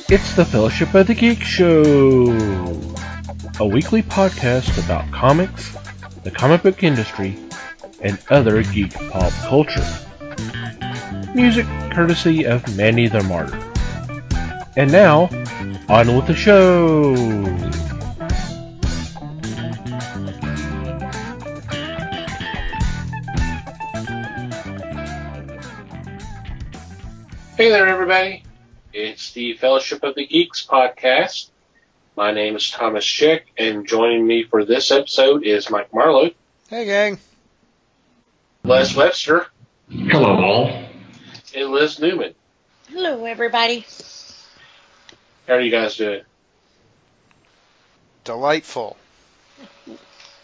It's the Fellowship of the Geek Show, a weekly podcast about comics, the comic book industry, and other geek pop culture. Music courtesy of Manny the Martyr. And now, on with the show! Hey there, everybody. It's the Fellowship of the Geeks podcast. My name is Thomas Schick, and joining me for this episode is Mike Marlowe. Hey, gang. Les Webster. Hello, all. And Liz Newman. Hello, everybody. How are you guys doing? Delightful.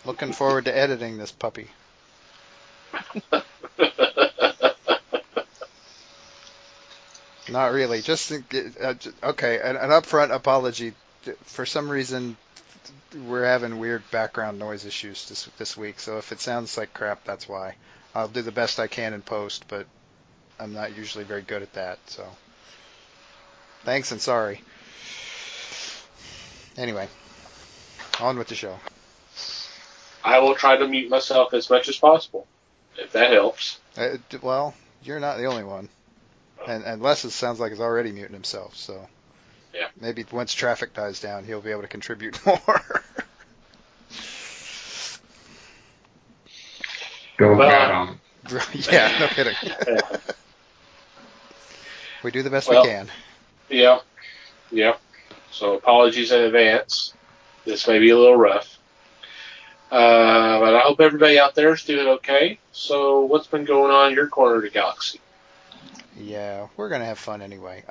Looking forward to editing this puppy. Not really. Okay, an upfront apology. For some reason, we're having weird background noise issues this week, so if it sounds like crap, that's why. I'll do the best I can in post, but I'm not usually very good at that, so thanks and sorry. Anyway, on with the show. I will try to mute myself as much as possible, if that helps. Well, you're not the only one. And Les sounds like he's already muting himself, so yeah. Maybe once traffic dies down, he'll be able to contribute more. Go get him. Yeah, no kidding. We do the best we can. Yeah. So apologies in advance. This may be a little rough. But I hope everybody out there is doing okay. So what's been going on in your corner of the galaxy? Yeah, we're going to have fun anyway.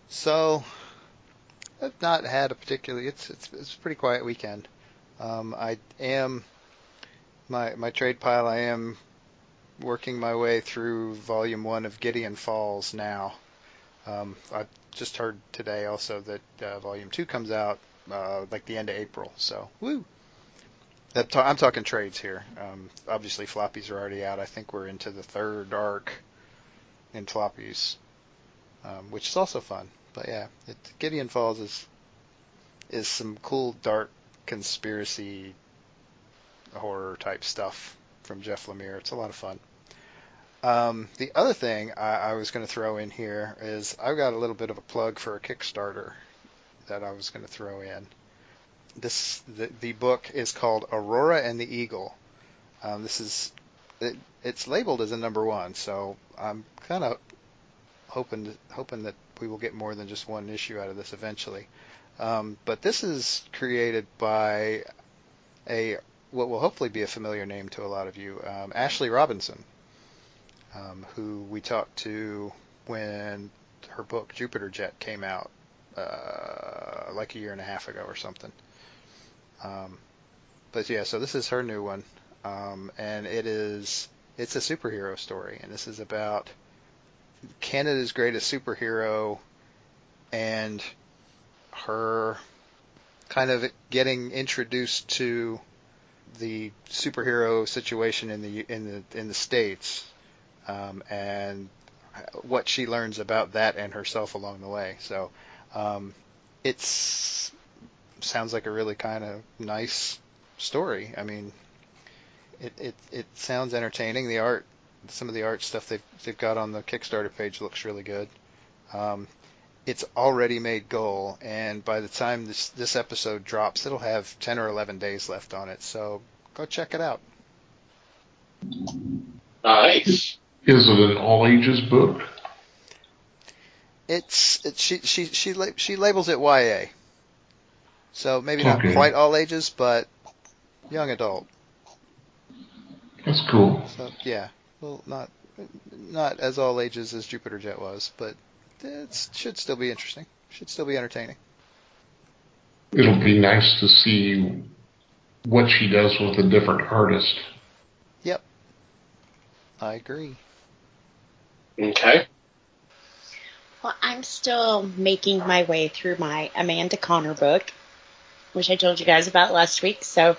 So, I've not had a particularly, it's a pretty quiet weekend. I am, my trade pile, I am working my way through volume 1 of Gideon Falls now. I just heard today also that volume 2 comes out like the end of April, so woo! I'm talking trades here. Obviously floppies are already out. I think we're into the third arc in floppies, which is also fun. But yeah, Gideon Falls is some cool dark conspiracy horror type stuff from Jeff Lemire. It's a lot of fun. The other thing I was going to throw in here is I've got a little bit of a plug for a Kickstarter that I was going to throw in. The book is called Aurora and the Eagle. It's labeled as a #1, so I'm kind of hoping that we will get more than just one issue out of this eventually. But this is created by what will hopefully be a familiar name to a lot of you, Ashley Robinson, who we talked to when her book Jupiter Jet came out like a year and a half ago or something. But yeah, so this is her new one, and it's a superhero story, and this is about Canada's greatest superhero and her kind of getting introduced to the superhero situation in the States, and what she learns about that and herself along the way. So it's sounds like a really kind of nice story. I mean, it sounds entertaining. The art, some of the art stuff they've got on the Kickstarter page looks really good. It's already made goal, and by the time this episode drops, it'll have 10 or 11 days left on it. So go check it out. Nice. Is it an all ages book? She labels it YA. So maybe not quite all ages, but young adult. That's cool. So yeah, well, not as all ages as Jupiter Jet was, but it should still be interesting. Should still be entertaining. It'll be nice to see what she does with a different artist. Yep, I agree. Okay. Well, I'm still making my way through my Amanda Connor book, which I told you guys about last week, so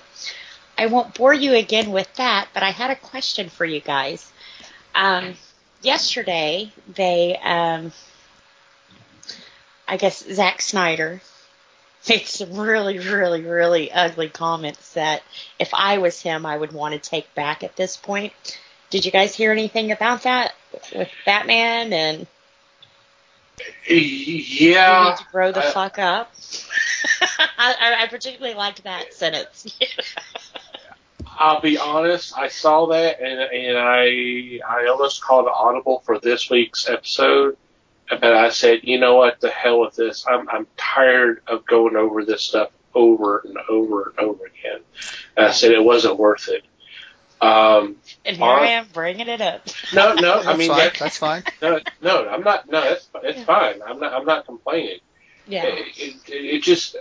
I won't bore you again with that, but I had a question for you guys. Yesterday, they I guess, Zack Snyder made some really, really, really ugly comments that if I was him, I would want to take back at this point. Did you guys hear anything about that with Batman and you Yeah. need to grow the fuck up? I particularly liked that sentence. I'll be honest, I saw that and I almost called an audible for this week's episode, but I said, you know what, the hell with this. I'm tired of going over this stuff over and over and over again. And I said it wasn't worth it. And here I am bringing it up. No, I mean that's fine. No, I'm not. No, it's fine. I'm not complaining. Yeah. It just.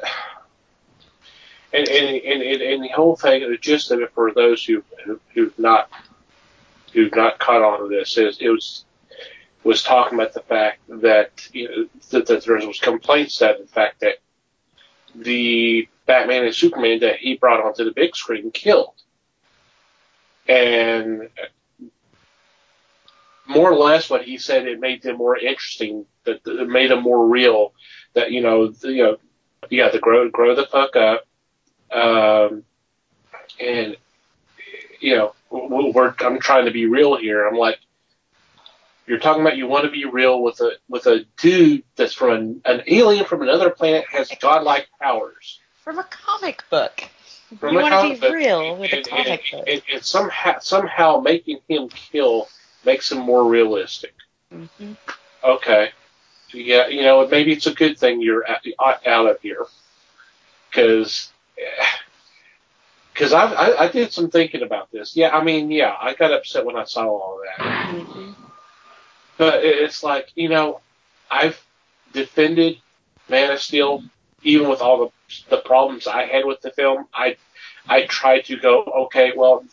And the whole thing, the gist of it for those who've not caught on to this is it was talking about the fact that that there was complaints that the fact that the Batman and Superman that he brought onto the big screen killed, and more or less what he said, it made them more interesting, that it made them more real, that you got to grow the fuck up. And I'm trying to be real here. I'm like, you're talking about you want to be real with a dude that's from an alien from another planet, has godlike powers. From a comic book. From you a want comic to be book. real with a comic book. And somehow making him kill makes him more realistic. Mm-hmm. Okay. Yeah, maybe it's a good thing you're out of here. Because I did some thinking about this. Yeah, I got upset when I saw all that. Mm-hmm. But it's like, I've defended Man of Steel, even with all the problems I had with the film. I tried to go, okay, well,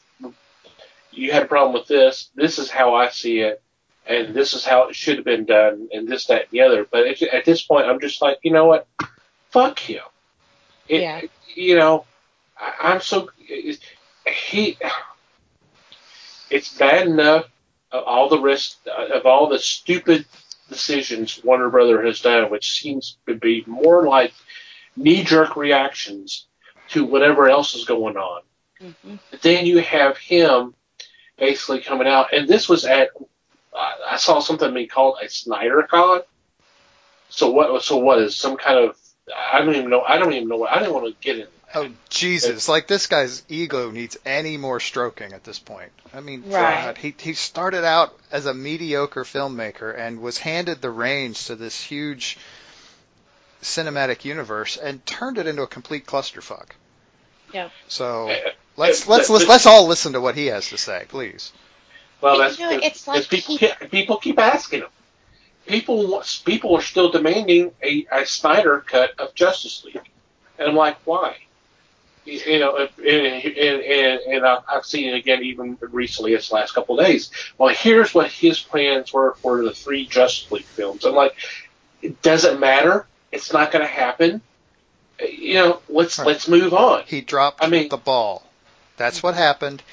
you had a problem with this. This is how I see it, and this is how it should have been done, and this, that, and the other. But at this point, I'm just like, you know what? Fuck him. I'm so it's bad enough of all the risk of all the stupid decisions Warner Brother has done, which seems to be more like knee-jerk reactions to whatever else is going on. Mm-hmm. But then you have him basically coming out, and this was at I saw something being called a SnyderCon. So what is some kind of, I don't even know what, I don't want to get in. Oh, Jesus. Like, this guy's ego needs any more stroking at this point. I mean, right. God, he started out as a mediocre filmmaker and was handed the reins to this huge cinematic universe and turned it into a complete clusterfuck. Yeah. So let's all listen to what he has to say, please. Well, that's it's like people keep asking him. People are still demanding a Snyder cut of Justice League, and I'm like, why? And I've seen it again even recently, this last couple of days. Well, here's what his plans were for the 3 Justice League films. I'm like, it doesn't matter. It's not going to happen. Let's move on. He dropped the ball. That's what happened.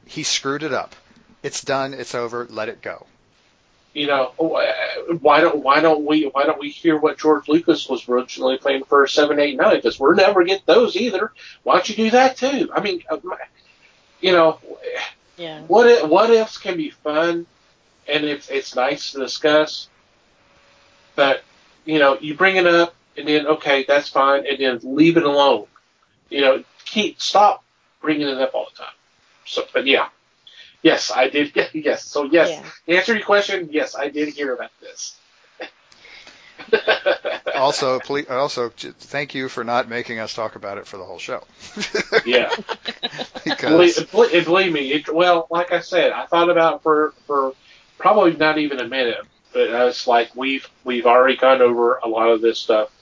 He screwed it up. It's done. It's over. Let it go. Why don't we hear what George Lucas was originally planning for 7, 8, 9? Because we're never get those either. Why don't you do that too? I mean, yeah. What ifs can be fun, and it's nice to discuss. But you bring it up, and then okay, that's fine, and then leave it alone. Stop bringing it up all the time. So, but yeah. Yes, I did. Yes. So, yes. Yeah. To answer your question, yes, I did hear about this. Also, thank you for not making us talk about it for the whole show. Yeah. Because believe me, like I said, I thought about it for probably not even a minute, but I was like, we've already gone over a lot of this stuff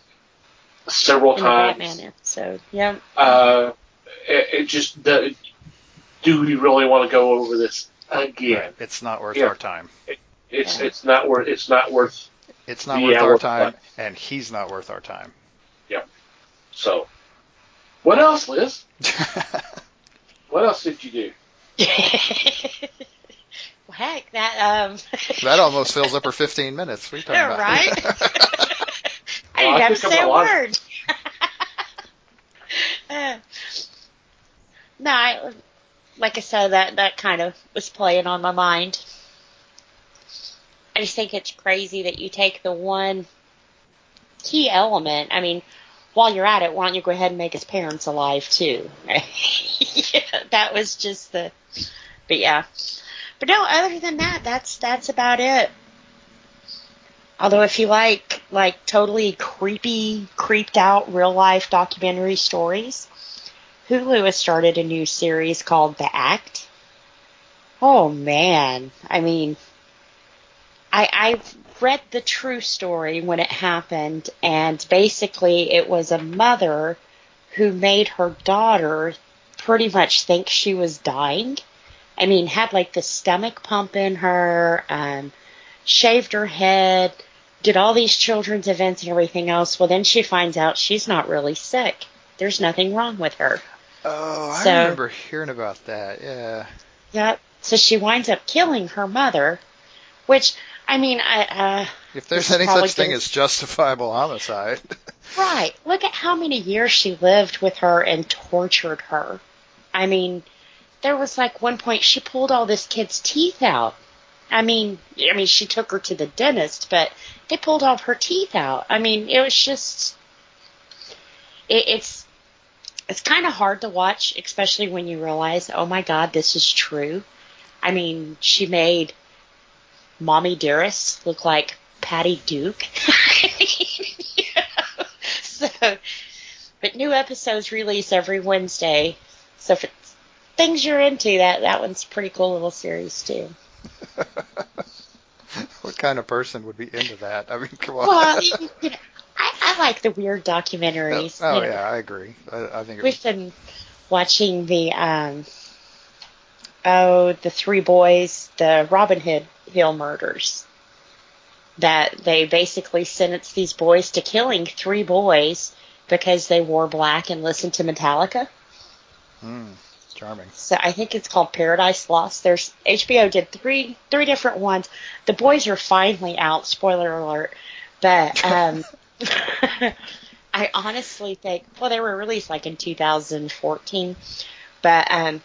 several times. The Batman episode. Yeah. It just. Do we really want to go over this again? It's not worth our time. It's not worth. It's not worth our time, and he's not worth our time. Yeah. So, what else, Liz? What else did you do? Well, heck, that that almost fills up her 15 minutes. What are you talking about? Right? I I gotta pick up say a a lot. word. No, like I said, that kind of was playing on my mind. I just think it's crazy that you take the one key element. I mean, while you're at it, why don't you go ahead and make his parents alive too? Yeah, that was just the. But yeah, but no. Other than that, that's about it. Although if you like totally creepy, creeped out real life documentary stories, Hulu has started a new series called The Act. Oh man, I mean, I've read the true story when it happened, and basically it was a mother who made her daughter pretty much think she was dying. I mean, had like the stomach pump in her, shaved her head, did all these children's events and everything else. Well, then she finds out she's not really sick. There's nothing wrong with her. Oh, I So- remember hearing about that. Yeah. Yep. So she winds up killing her mother, which, I mean, If there's This any probably such thing gives- as justifiable homicide. right. Look at how many years she lived with her and tortured her. I mean, there was like one point she pulled all this kid's teeth out. I mean, she took her to the dentist, but they pulled all of her teeth out. I mean, it was just, it's kind of hard to watch, especially when you realize, oh my God, this is true. I mean, she made Mommy Dearest look like Patty Duke. So, but new episodes release every Wednesday. So if it's things you're into, that one's a pretty cool little series too. What kind of person would be into that? I mean, come on. Well, you know, I like the weird documentaries. Oh, you know. yeah, I agree. I think it We've been watching the Three Boys, the Robin Hood Hill murders. That they basically sentenced these boys to killing 3 boys because they wore black and listened to Metallica. Charming. So I think it's called Paradise Lost. There's HBO did three different ones. The boys are finally out. Spoiler alert. But I honestly think, well, they were released like in 2014. But I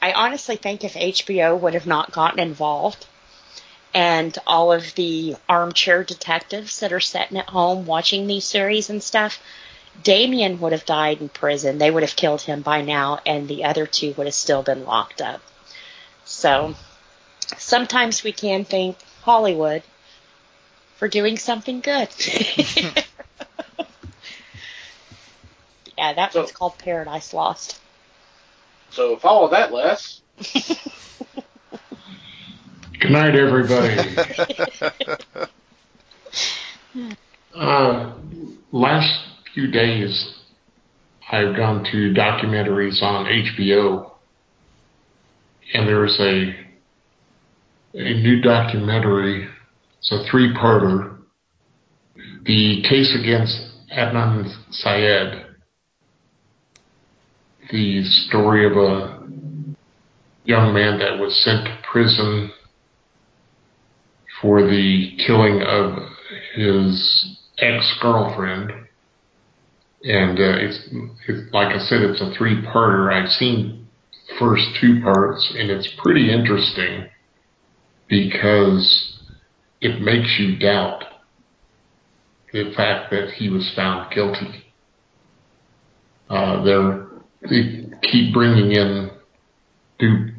honestly think if HBO would have not gotten involved, and all of the armchair detectives that are sitting at home watching these series and stuff, Damien would have died in prison. They would have killed him by now, and the other 2 would have still been locked up. So sometimes we can thank Hollywood for doing something good. Yeah, that one's called Paradise Lost. So follow that, Les. Good night, everybody. Last few days, I've gone to documentaries on HBO, and there's a new documentary. It's a 3-parter. The case against Adnan Syed, the story of a young man that was sent to prison for the killing of his ex-girlfriend. And it's like I said, it's a 3-parter. I've seen the first 2 parts, and it's pretty interesting because it makes you doubt the fact that he was found guilty. They keep bringing in new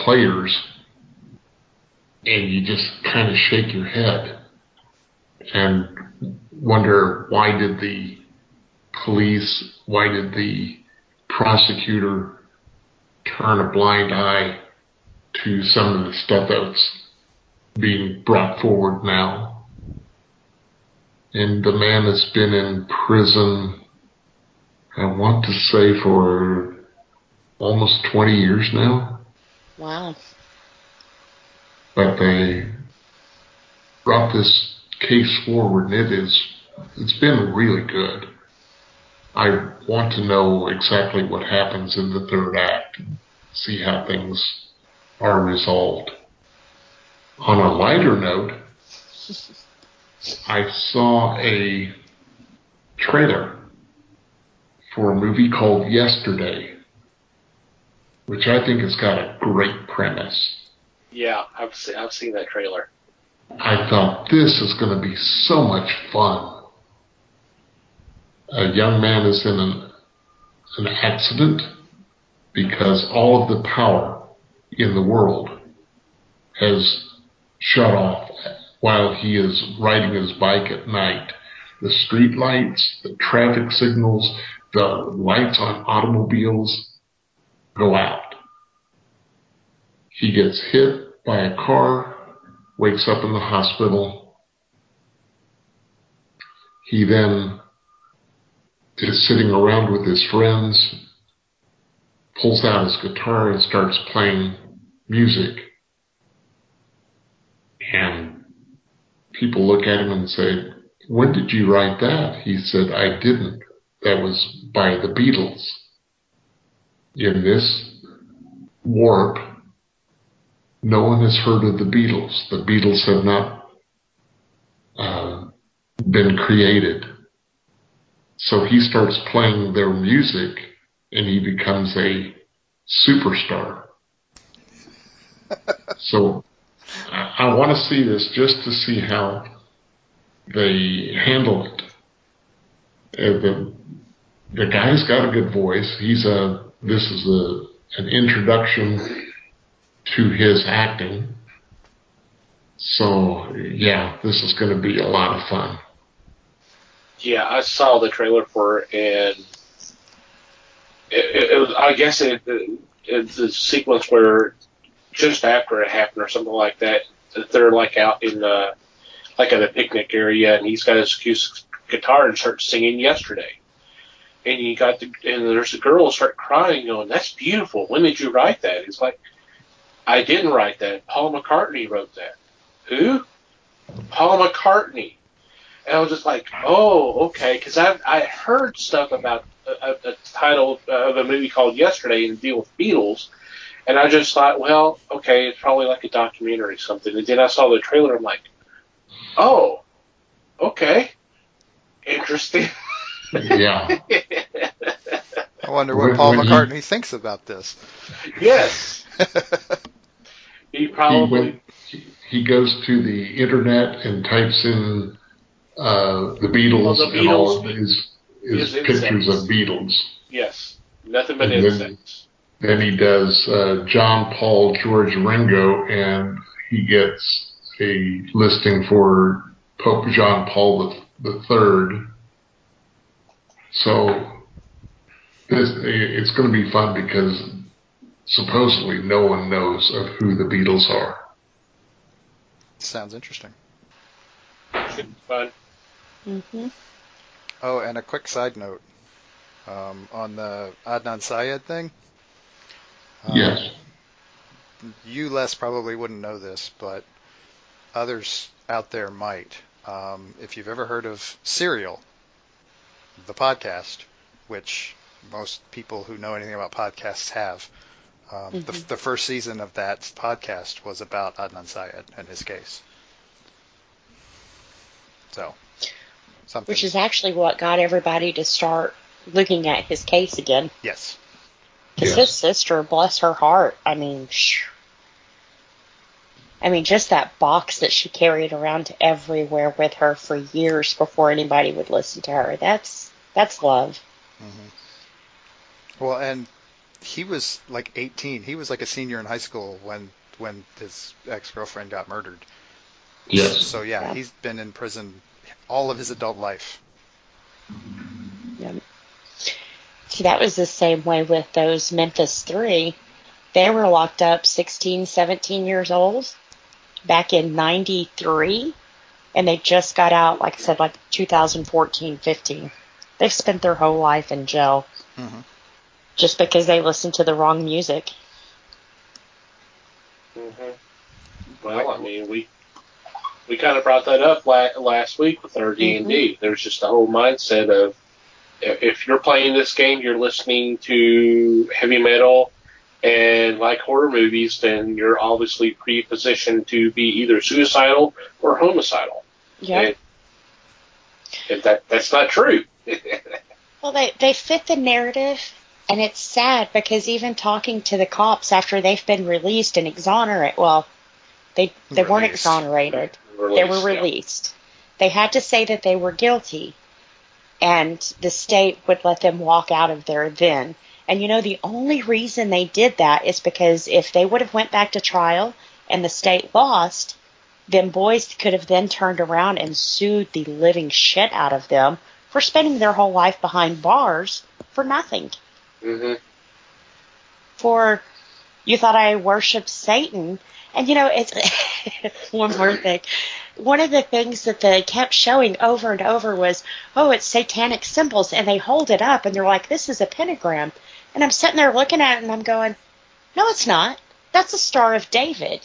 players, and you just kind of shake your head and wonder, why did the prosecutor turn a blind eye to some of the stuff that's being brought forward now? And the man has been in prison, I want to say, for almost 20 years now. Wow. But they brought this case forward, and it's been really good. I want to know exactly what happens in the 3rd act, see how things are resolved. On a lighter note, I saw a trailer for a movie called Yesterday, which I think has got a great premise. Yeah, I've seen that trailer. I thought, this is going to be so much fun. A young man is in an accident because all of the power in the world has shut off while he is riding his bike at night. The street lights, the traffic signals, the lights on automobiles go out. He gets hit by a car, wakes up in the hospital. He then is sitting around with his friends, pulls out his guitar and starts playing music. And people look at him and say, when did you write that? He said, I didn't. That was by the Beatles. In this warp, no one has heard of the Beatles. The Beatles have not been created. So he starts playing their music and he becomes a superstar. So I want to see this just to see how they handle it. The guy's got a good voice. This is an introduction to his acting. So yeah, this is going to be a lot of fun. Yeah, I saw the trailer for it, and it was, I guess it's a sequence where just after it happened or something like that, they're like out in like at a picnic area, and he's got his acoustic guitar and starts singing Yesterday. And and there's a girl start crying, going, "That's beautiful. When did you write that?" He's like, "I didn't write that. Paul McCartney wrote that." Who? Paul McCartney. And I was just like, oh, okay, because I heard stuff about a title of a movie called Yesterday and deal with Beatles, and I just thought, well, okay, it's probably like a documentary or something. And then I saw the trailer, I'm like, oh, okay, interesting. Yeah. I wonder what Paul McCartney thinks about this. Yes. He probably... He goes to the internet and types in the Beatles, and all of his pictures of Beatles. Yes, nothing but insects. Then he does John, Paul, George, Ringo, and he gets a listing for Pope John Paul III. So it's going to be fun because supposedly no one knows of who the Beatles are. Sounds interesting. Should be fun. Mm-hmm. Oh, and a quick side note on the Adnan Syed thing. Yes. You, Les, probably wouldn't know this, but others out there might. If you've ever heard of Serial, the podcast, which most people who know anything about podcasts have, the first season of that podcast was about Adnan Syed and his case. So, something. Which is actually what got everybody to start looking at his case again. Yes. Because his sister, bless her heart, I mean, just that box that she carried around everywhere with her for years before anybody would listen to her. That's love. Mm-hmm. Well, and he was like 18. He was like a senior in high school when his ex-girlfriend got murdered. Yes. So yeah, he's been in prison all of his adult life. Yeah. See, that was the same way with those Memphis 3. They were locked up 16, 17 years old back in 93, and they just got out, like I said, like 2014, 15. They've spent their whole life in jail just because they listened to the wrong music. Well, I mean, we kind of brought that up last week with our D&D. There's just a whole mindset of, if you're playing this game, you're listening to heavy metal and like horror movies, then you're obviously pre-positioned to be either suicidal or homicidal. Yeah. And that's not true. Well, they fit the narrative, and it's sad because even talking to the cops after they've been released and exonerated, well, they weren't exonerated. They were released. They had to say that they were guilty, and the state would let them walk out of there then. And the only reason they did that is because if they would have went back to trial and the state lost, them boys could have then turned around and sued the living shit out of them for spending their whole life behind bars for nothing. Mm-hmm. For, you thought I worshiped Satan. And, it's one more thing. One of the things that they kept showing over and over was, it's satanic symbols. And they hold it up and they're like, this is a pentagram. And I'm sitting there looking at it and I'm going, no, it's not. That's a Star of David.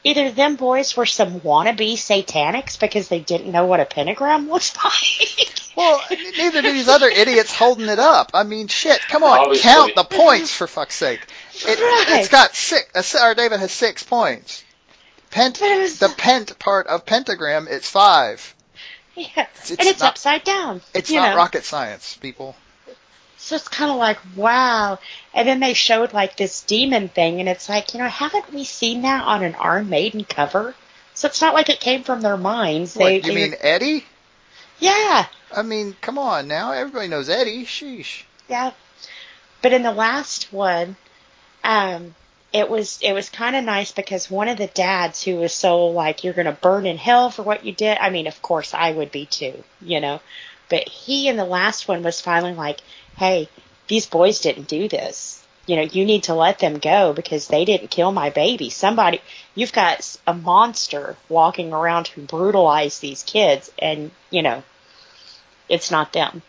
Either them boys were some wannabe satanics because they didn't know what a pentagram looks like. Well, neither do these other idiots holding it up. I mean, shit, come on, Obviously. count the points, for fuck's sake. It's got 6. Star of David has 6 points. The pent part of pentagram, it's 5. Yeah, and it's not, upside down. It's not rocket science, people. So it's kind of like, wow. And then they showed like this demon thing, and it's like, haven't we seen that on an Iron Maiden cover? So it's not like it came from their minds. What, you mean Eddie? Yeah. I mean, come on now. Everybody knows Eddie. Sheesh. Yeah. But in the last one, it was kind of nice because one of the dads who was so like, you're going to burn in hell for what you did. I mean, of course I would be too, But he in the last one was finally like, hey, these boys didn't do this. You need to let them go because they didn't kill my baby. You've got a monster walking around who brutalized these kids, and, it's not them.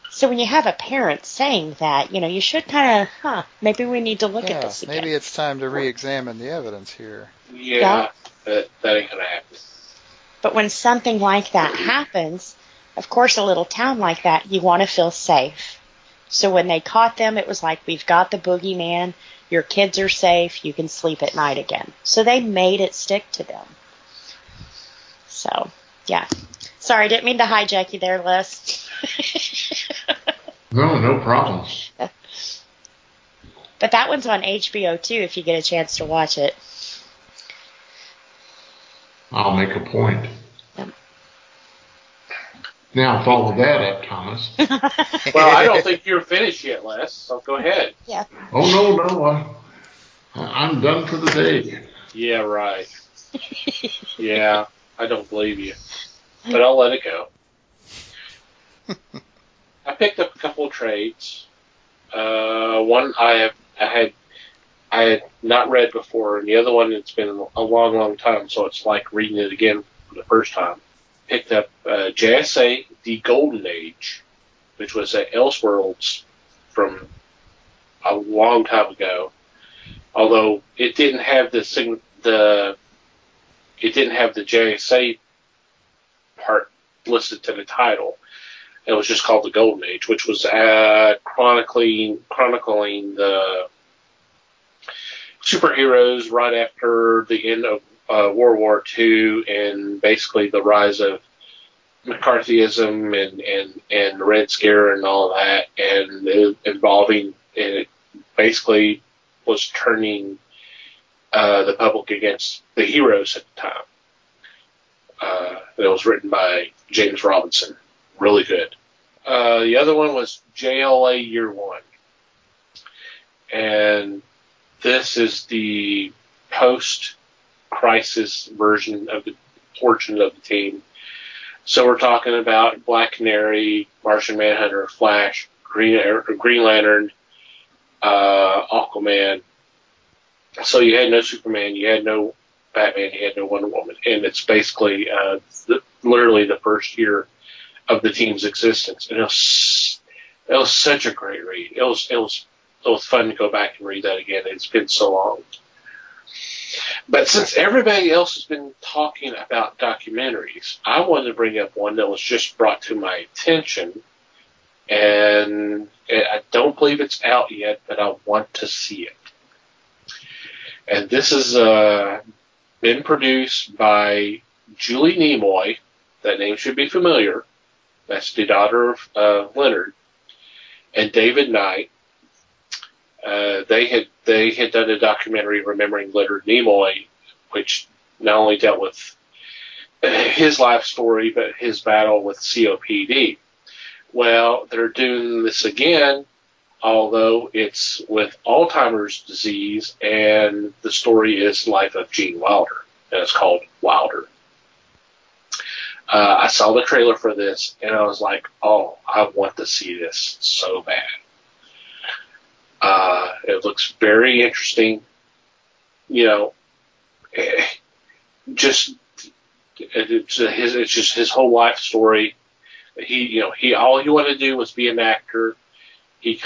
So when you have a parent saying that, you should kind of, maybe we need to look at this again. Maybe it's time to re-examine the evidence here. Yeah. That ain't going to happen. But when something like that happens, of course, a little town like that, you want to feel safe. So when they caught them, it was like, we've got the boogeyman, your kids are safe, you can sleep at night again. So they made it stick to them. So, yeah. Sorry, didn't mean to hijack you there, Les. No problem. But that one's on HBO too, if you get a chance to watch it. I'll make a point. Yep. Now follow that up, Thomas. Well, I don't think you're finished yet, Les, so go ahead. Yeah. Oh, no. I'm done for the day. Yeah, right. Yeah, I don't believe you. But I'll let it go. I picked up a couple of trades. One I had not read before, and the other one it's been a long, long time, so it's like reading it again for the first time. Picked up JSA: The Golden Age, which was at Elseworlds from a long time ago. Although it didn't have the JSA part listed to the title. It was just called The Golden Age, which was chronicling the superheroes right after the end of World War II and basically the rise of McCarthyism and the Red Scare and all of that, and it basically was turning the public against the heroes at the time. It was written by James Robinson. Really good. The other one was JLA Year One. And this is the post-crisis version of the portion of the team. So we're talking about Black Canary, Martian Manhunter, Flash, Green Lantern, Aquaman. So you had no Superman, you had no Batman, you had no Wonder Woman. And it's basically literally the first year of the team's existence. And it was such a great read. It was fun to go back and read that again. It's been so long. But since everybody else has been talking about documentaries, I wanted to bring up one that was just brought to my attention. And I don't believe it's out yet, but I want to see it. And this has been produced by Julie Nimoy. That name should be familiar. that's the daughter of Leonard, and David Knight. They had done a documentary remembering Leonard Nimoy, which not only dealt with his life story but his battle with COPD. Well, they're doing this again, although it's with Alzheimer's disease, and the story is Life of Gene Wilder, and it's called Wilder. I saw the trailer for this, and I was like, oh, I want to see this so bad. It looks very interesting. It's just his whole life story. He all he wanted to do was be an actor. He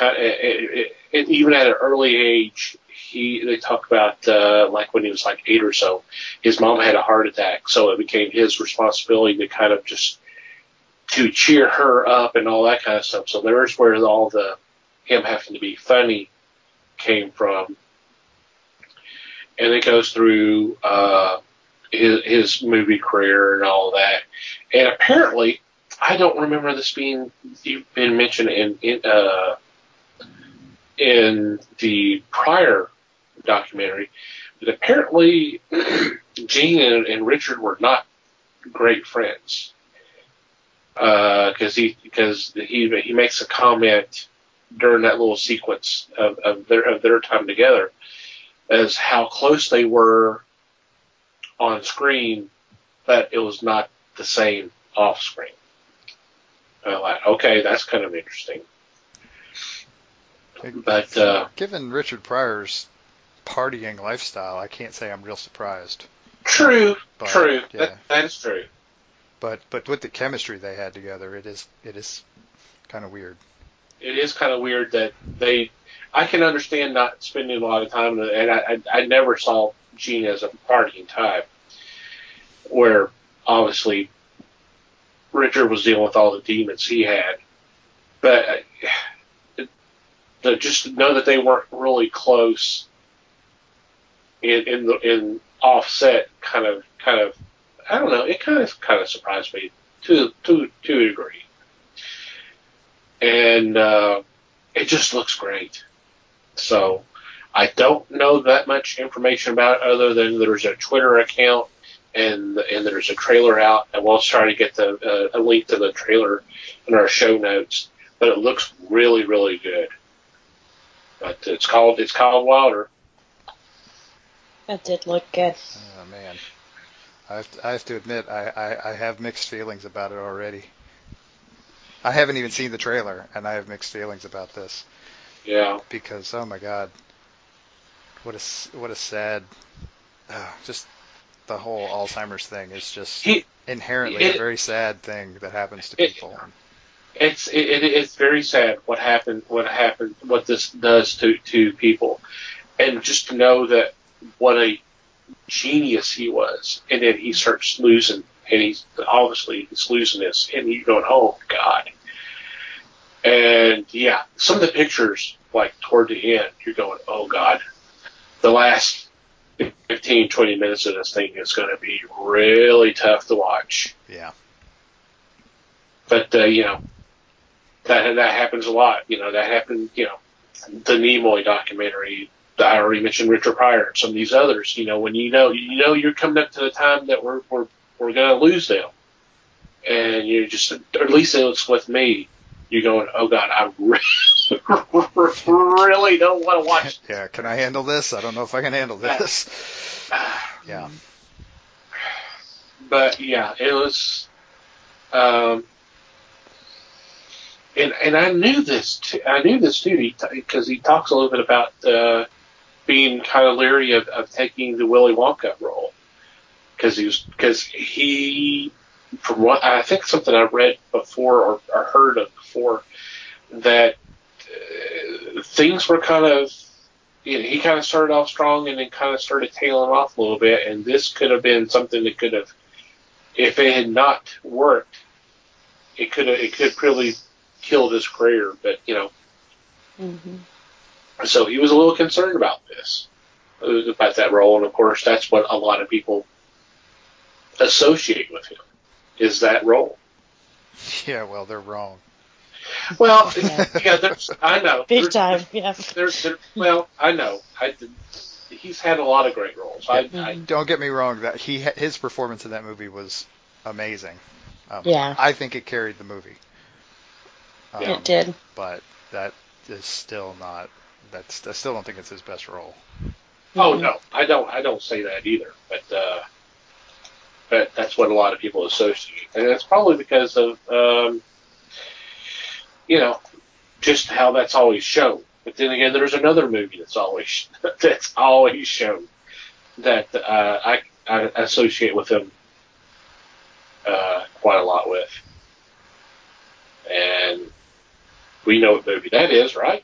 even at an early age, they talk about like when he was like 8 or so, his mom had a heart attack, so it became his responsibility to kind of just to cheer her up and all that kind of stuff. So there's where all the him having to be funny came from, and it goes through his movie career and all that. And apparently, I don't remember this being mentioned in the prior documentary, but apparently Gene and Richard were not great friends, because he makes a comment during that little sequence of their time together as how close they were on screen, but it was not the same off screen. I'm like, okay, that's kind of interesting. But given Richard Pryor's partying lifestyle, I can't say I'm real surprised. True. Yeah. That is true. But with the chemistry they had together, it is kind of weird. It is kind of weird that I can understand not spending a lot of time, and I never saw Gene as a partying type, where obviously Richard was dealing with all the demons he had. But just to know that they weren't really close in offset kind of I don't know, it kind of surprised me to a degree. And it just looks great. So I don't know that much information about it other than there's a Twitter account and there's a trailer out, and we'll try to get a link to the trailer in our show notes. But it looks really, really good. But it's called Wilder. That did look good. Oh man, I have to admit I have mixed feelings about it already. I haven't even seen the trailer, and I have mixed feelings about this. Yeah. Because oh my God, what a sad, just the whole Alzheimer's thing is just inherently a very sad thing that happens to people. It's very sad what this does to people, and just to know that what a genius he was, and then he starts losing, and he's losing this, and you're going, oh God. And yeah, some of the pictures, like toward the end, you're going, oh God, the last 15, 20 minutes of this thing is going to be really tough to watch. Yeah. But, that happens a lot. That happened, the Nimoy documentary. I already mentioned Richard Pryor and some of these others. When you're coming up to the time that we're going to lose them, and you just, or at least it's with me, you're going, oh God, I really don't want to watch. Yeah, can I handle this? I don't know if I can handle this. Yeah. But yeah, it was, and I knew this too. Because he talks a little bit about being kind of leery of taking the Willy Wonka role, because he, from what I think something I've read before or heard of before, that things were kind of, he kind of started off strong and then kind of started tailing off a little bit, and this could have been something that could have, if it had not worked, it could probably killed his career, but Mm-hmm. So he was a little concerned about about that role, and of course that's what a lot of people associate with him, is that role. Yeah, well, they're wrong. Well, Yeah. yeah, I know. Big time, yeah. Well, I know. He's had a lot of great roles. Don't get me wrong. That his performance in that movie was amazing. Yeah. I think it carried the movie. It did. But that is still not. I still don't think it's his best role. Oh no, I don't say that either. But that's what a lot of people associate, and it's probably because of just how that's always shown. But then again, there's another movie that's always shown that I associate with him quite a lot with, and we know what movie that is, right?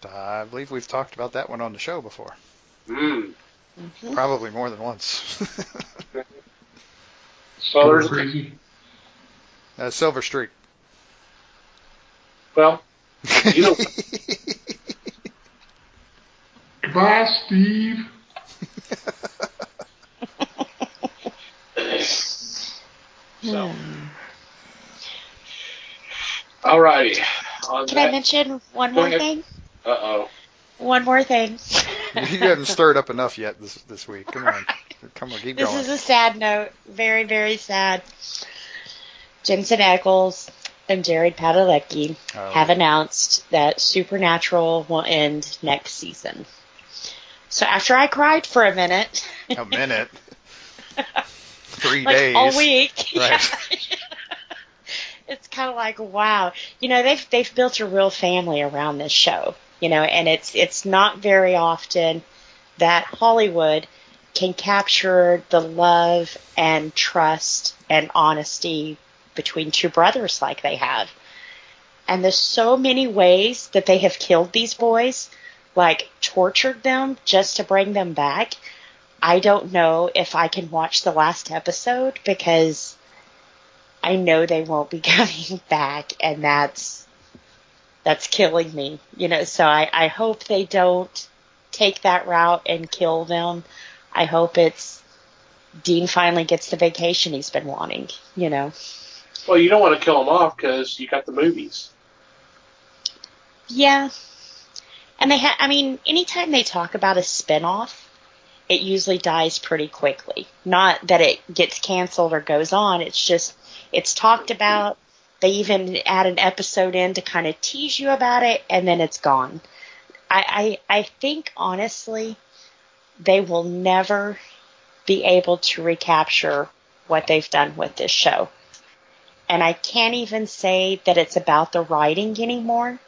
I believe we've talked about that one on the show before. Mm-hmm. Probably more than once. So there's Crazy. Silver Streak. well, you know, Goodbye, Steve. so. Alrighty. Can I mention one more thing? Uh-oh. One more thing. You haven't stirred up enough yet this week. Come on, keep This going. is a sad note. Very, very sad. Jensen Ackles and Jared Padalecki have announced that Supernatural will end next season. So after I cried for a minute. A minute. 3 like days. all week. Right. It's kind of like, wow. They've built a real family around this show. And it's not very often that Hollywood can capture the love and trust and honesty between two brothers like they have. And there's so many ways that they have killed these boys, like tortured them just to bring them back. I don't know if I can watch the last episode because I know they won't be coming back, and that's killing me, so I hope they don't take that route and kill them. I hope Dean finally gets the vacation he's been wanting, Well, you don't want to kill them off because you got the movies. Yeah. And anytime they talk about a spinoff, it usually dies pretty quickly. Not that it gets canceled or goes on, it's just, it's talked about. They even add an episode in to kind of tease you about it, and then it's gone. I think, honestly, they will never be able to recapture what they've done with this show. And I can't even say that it's about the writing anymore.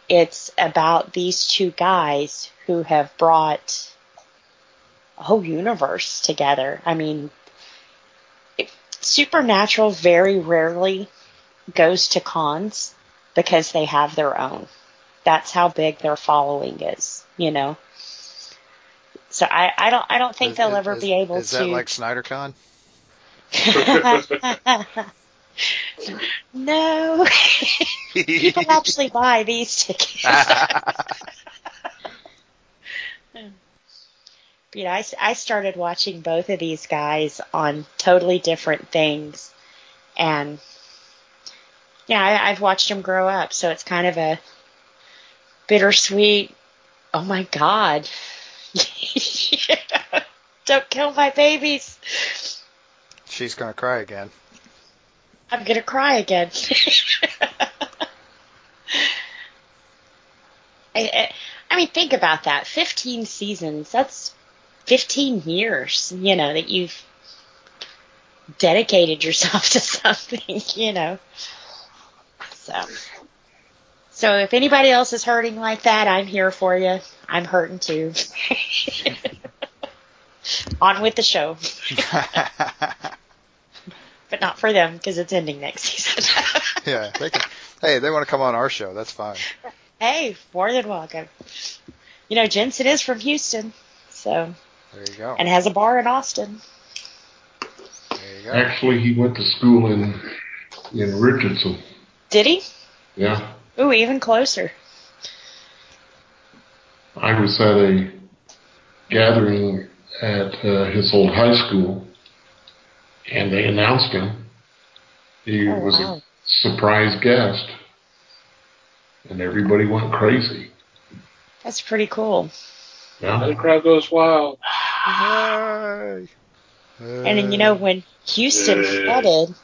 It's about these two guys who have brought a whole universe together. Supernatural very rarely goes to cons because they have their own. That's how big their following is, So I don't think they'll ever be able to. Is that like SnyderCon? No. People actually buy these tickets. I started watching both of these guys on totally different things, and I've watched them grow up, so it's kind of a bittersweet, oh my God, don't kill my babies. She's going to cry again. I'm going to cry again. Think about that. 15 seasons, that's 15 years, that you've dedicated yourself to something, So if anybody else is hurting like that, I'm here for you. I'm hurting too. On with the show. But not for them, because it's ending next season. Yeah, they want to come on our show, that's fine. Hey, more than welcome. Jensen is from Houston, so. There you go. And has a bar in Austin. There you go. Actually, he went to school in Richardson. Did he? Yeah. Ooh, even closer. I was at a gathering at his old high school, and they announced him. He was wow. a surprise guest. And everybody went crazy. That's pretty cool. Yeah. The crowd goes wild. Yay. And when Houston flooded,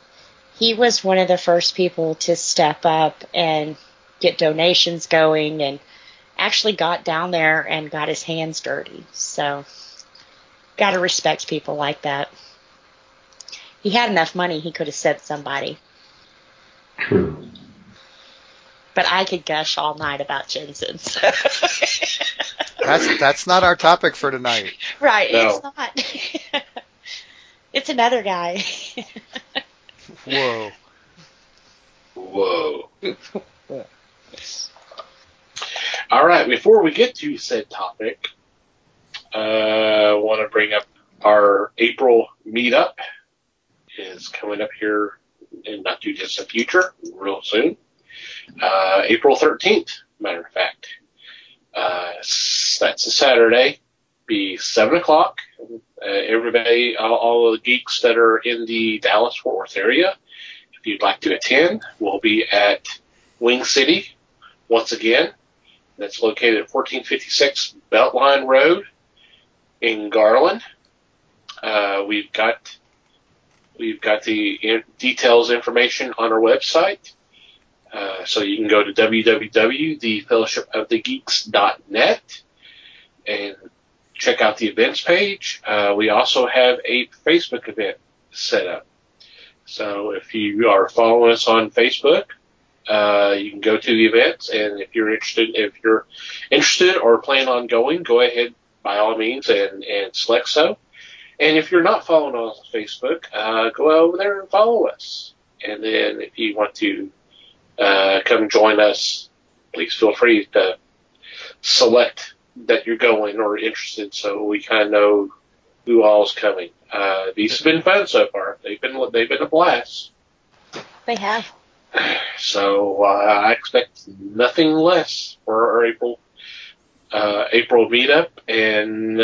he was one of the first people to step up and get donations going and actually got down there and got his hands dirty. So, got to respect people like that. He had enough money, he could have sent somebody. True. But I could gush all night about Jensen. So. That's not our topic for tonight. Right, No. It's not. It's another guy. Whoa. Whoa. All right, before we get to said topic, I want to bring up our April meetup. Is coming up here in not too distant future, real soon. April 13th, matter of fact. That's a Saturday. Be 7 o'clock. Everybody, all the geeks that are in the Dallas-Fort Worth area, if you'd like to attend, we'll be at Wing City once again. That's located at 1456 Beltline Road in Garland. We've got the details information on our website. So you can go to www.thefellowshipofthegeeks.net and check out the events page. We also have a Facebook event set up. So if you are following us on Facebook, you can go to the events, and if you're interested or plan on going, go ahead by all means and select so. And if you're not following us on Facebook, go over there and follow us. And then if you want to come join us, please feel free to select that you're going or interested, so we kind of know who all's coming. These have been fun so far. They've been a blast. They have. So I expect nothing less for our April meetup, and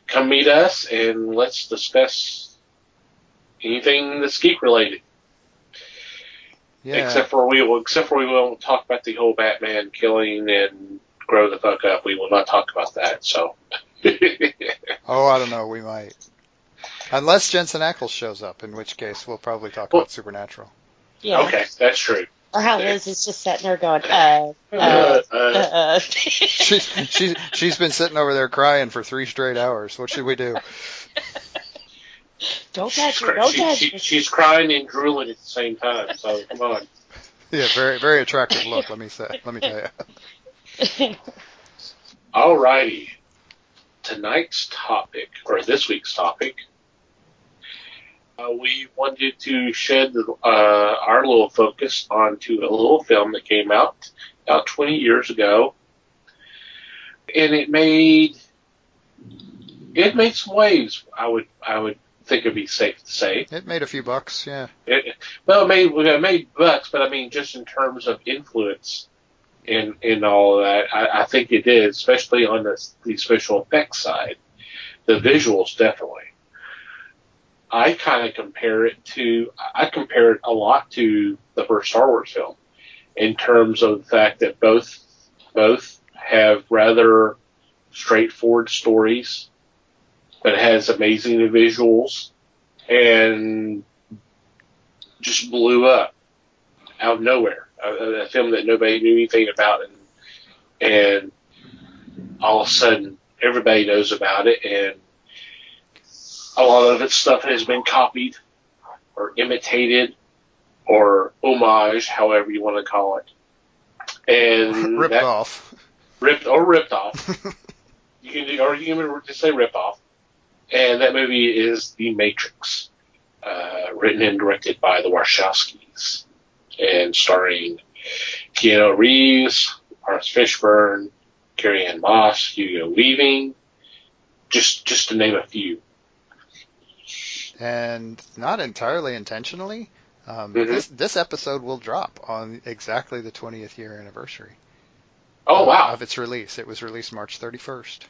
come meet us and let's discuss anything that's geek related. Yeah. Except for we won't talk about the whole Batman killing and grow the fuck up. We will not talk about that. So. Oh, I don't know. We might. Unless Jensen Ackles shows up, in which case we'll probably talk about Supernatural. Yeah. Okay, that's true. Or how Liz is just sitting there going, She's been sitting over there crying for 3 straight hours. What should we do? Don't touch her, don't touch her. She's crying and drooling at the same time, so come on. Yeah, very, very attractive look, let me tell you. Alrighty. Tonight's topic, or this week's topic, we wanted to shed our little focus onto a little film that came out about 20 years ago, and it made some waves. I would think it'd be safe to say. It made a few bucks, yeah. It made bucks, but I mean, just in terms of influence in all of that, I think it did, especially on the special effects side. The visuals, definitely. I compare it a lot to the first Star Wars film in terms of the fact that both have rather straightforward stories, but it has amazing visuals and just blew up out of nowhere. A film that nobody knew anything about, and all of a sudden everybody knows about it, and a lot of its stuff has been copied or imitated or homage, however you want to call it. And ripped off. Ripped off. You can just say rip off. And that movie is The Matrix, written and directed by the Wachowskis, and starring Keanu Reeves, Lawrence Fishburne, Carrie-Anne Moss, Hugo Weaving, just to name a few. And not entirely intentionally, this episode will drop on exactly the 20th year anniversary. Oh, wow. Of its release. It was released March 31st.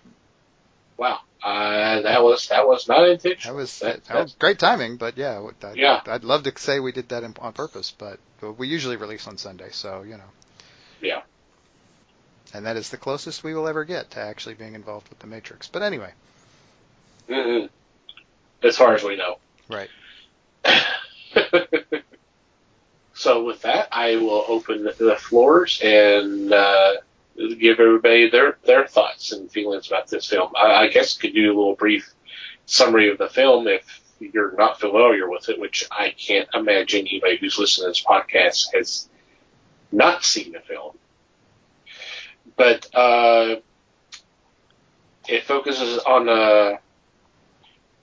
Wow. That was not intentional. That was great timing, but yeah, Yeah. I'd love to say we did that on purpose, but we usually release on Sunday, so Yeah. And that is the closest we will ever get to actually being involved with the Matrix. But anyway. Mm-hmm. As far as we know. Right. So with that, I will open the floors and give everybody their thoughts and feelings about this film. I guess could do a little brief summary of the film if you're not familiar with it, which I can't imagine anybody who's listening to this podcast has not seen the film. But it focuses on a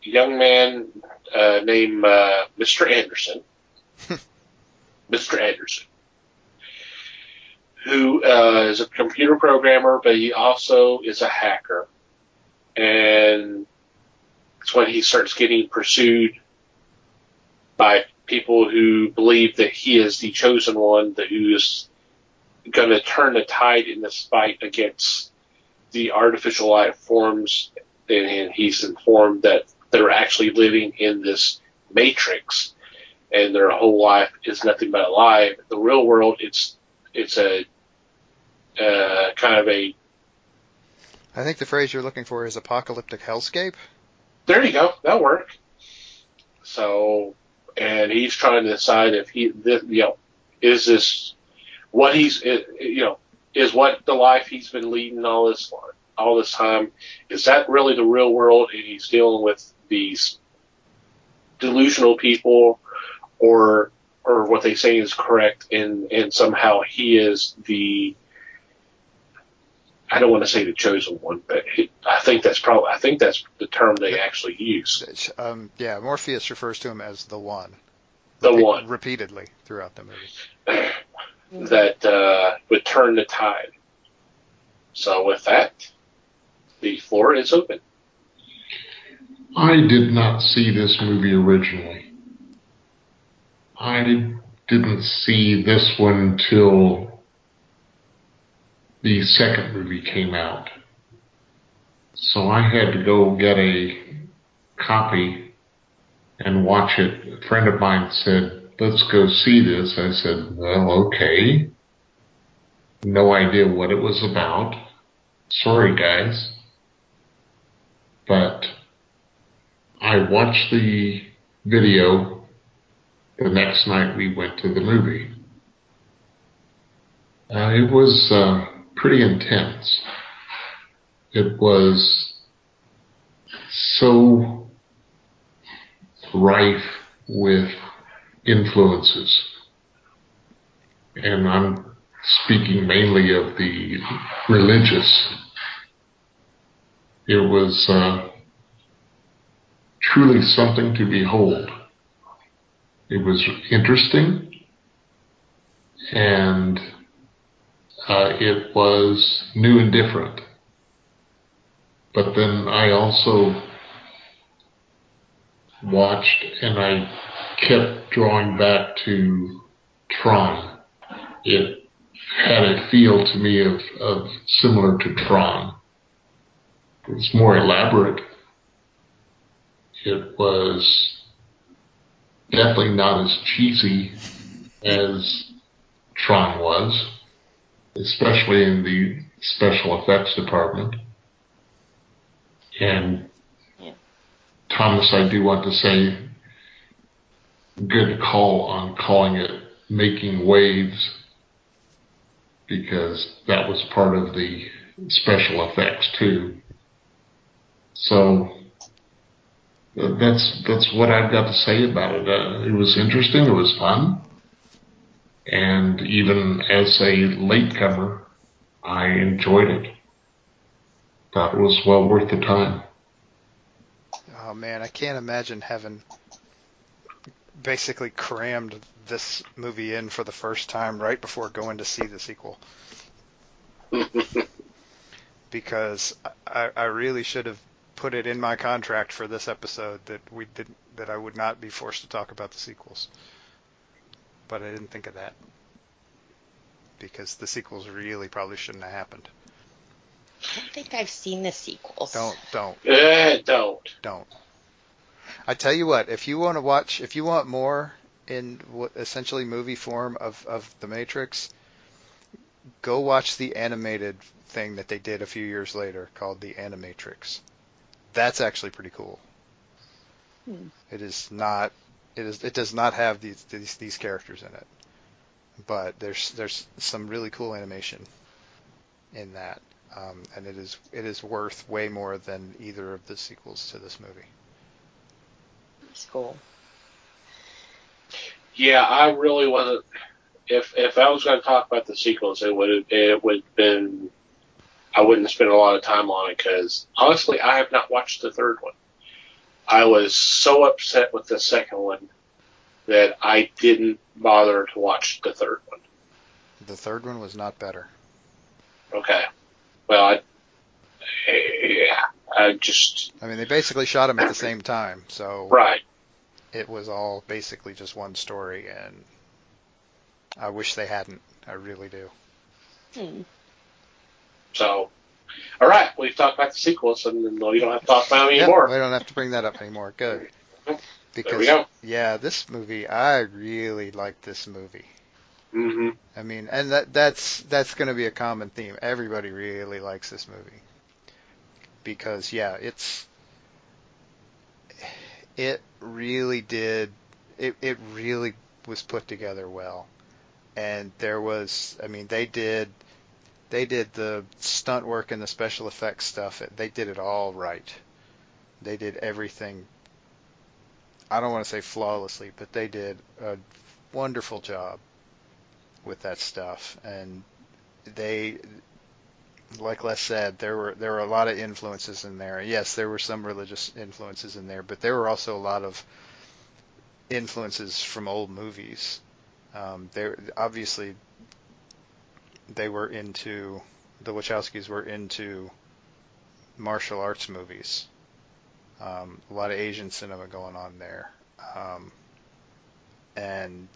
young man named Mr. Anderson. Mr. Anderson, who is a computer programmer, but he also is a hacker. And it's when he starts getting pursued by people who believe that he is the chosen one, that who is going to turn the tide in this fight against the artificial life forms. And he's informed that they're actually living in this matrix, and their whole life is nothing but a lie. The real world, it's a kind of a... I think the phrase you're looking for is apocalyptic hellscape. There you go. That'll work. So, and he's trying to decide if is this what he's, is what the life he's been leading all this time, is that really the real world, and he's dealing with these delusional people, or what they say is correct, and somehow he is the, I don't want to say the chosen one, but I think that's the term they actually use. Yeah, Morpheus refers to him as the one. One. Repeatedly throughout the movie. That would turn the tide. So with that, the floor is open. I did not see this movie originally. I didn't see this one till the second movie came out. So I had to go get a copy and watch it. A friend of mine said, "Let's go see this." I said, "Well, okay." No idea what it was about. Sorry, guys. But I watched the video. The next night we went to the movie. It was pretty intense. It was so rife with influences. And I'm speaking mainly of the religious. It was truly something to behold. It was interesting, and it was new and different. But then I also watched, and I kept drawing back to Tron. It had a feel to me of similar to Tron. It was more elaborate. It was definitely not as cheesy as Tron was, especially in the special effects department. And Thomas, I do want to say, good call on calling it Making Waves, because that was part of the special effects too. So that's what I've got to say about it. It was interesting. It was fun. And even as a latecomer, I enjoyed it. Thought it was well worth the time. Oh man, I can't imagine having basically crammed this movie in for the first time right before going to see the sequel. Because I really should have put it in my contract for this episode that I would not be forced to talk about the sequels. But I didn't think of that, because the sequels really probably shouldn't have happened. I don't think I've seen the sequels. Don't. Don't. I tell you what, if you want more in what essentially movie form of The Matrix, go watch the animated thing that they did a few years later called The Animatrix. That's actually pretty cool. It is not. It does not have these characters in it, but there's some really cool animation in that, and it is worth way more than either of the sequels to this movie. That's cool. Yeah, I really wasn't. If I was going to talk about the sequels, it would have been. I wouldn't spend a lot of time on it because honestly, I have not watched the third one. I was so upset with the second one that I didn't bother to watch the third one. The third one was not better. Okay. Well, I just. I mean, they basically shot them at the same time, so Right. it was all basically just one story, and I wish they hadn't. I really do. So, all right, we've talked about the sequels, and then we don't have to talk about them Yep, anymore. we don't have to bring that up anymore. Good. Because, There we go. yeah, this movie, I really like this movie. Mm-hmm. I mean, and that's going to be a common theme. Everybody really likes this movie because, yeah, it really did. It really was put together well, and there was. I mean, they did the stunt work and the special effects stuff. They did it all right. They did everything. I don't want to say flawlessly, but they did a wonderful job with that stuff. And they, like Les said, there were a lot of influences in there. Yes, there were some religious influences in there, but there were also a lot of influences from old movies. There obviously they were into the Wachowskis were into martial arts movies. A lot of Asian cinema going on there. And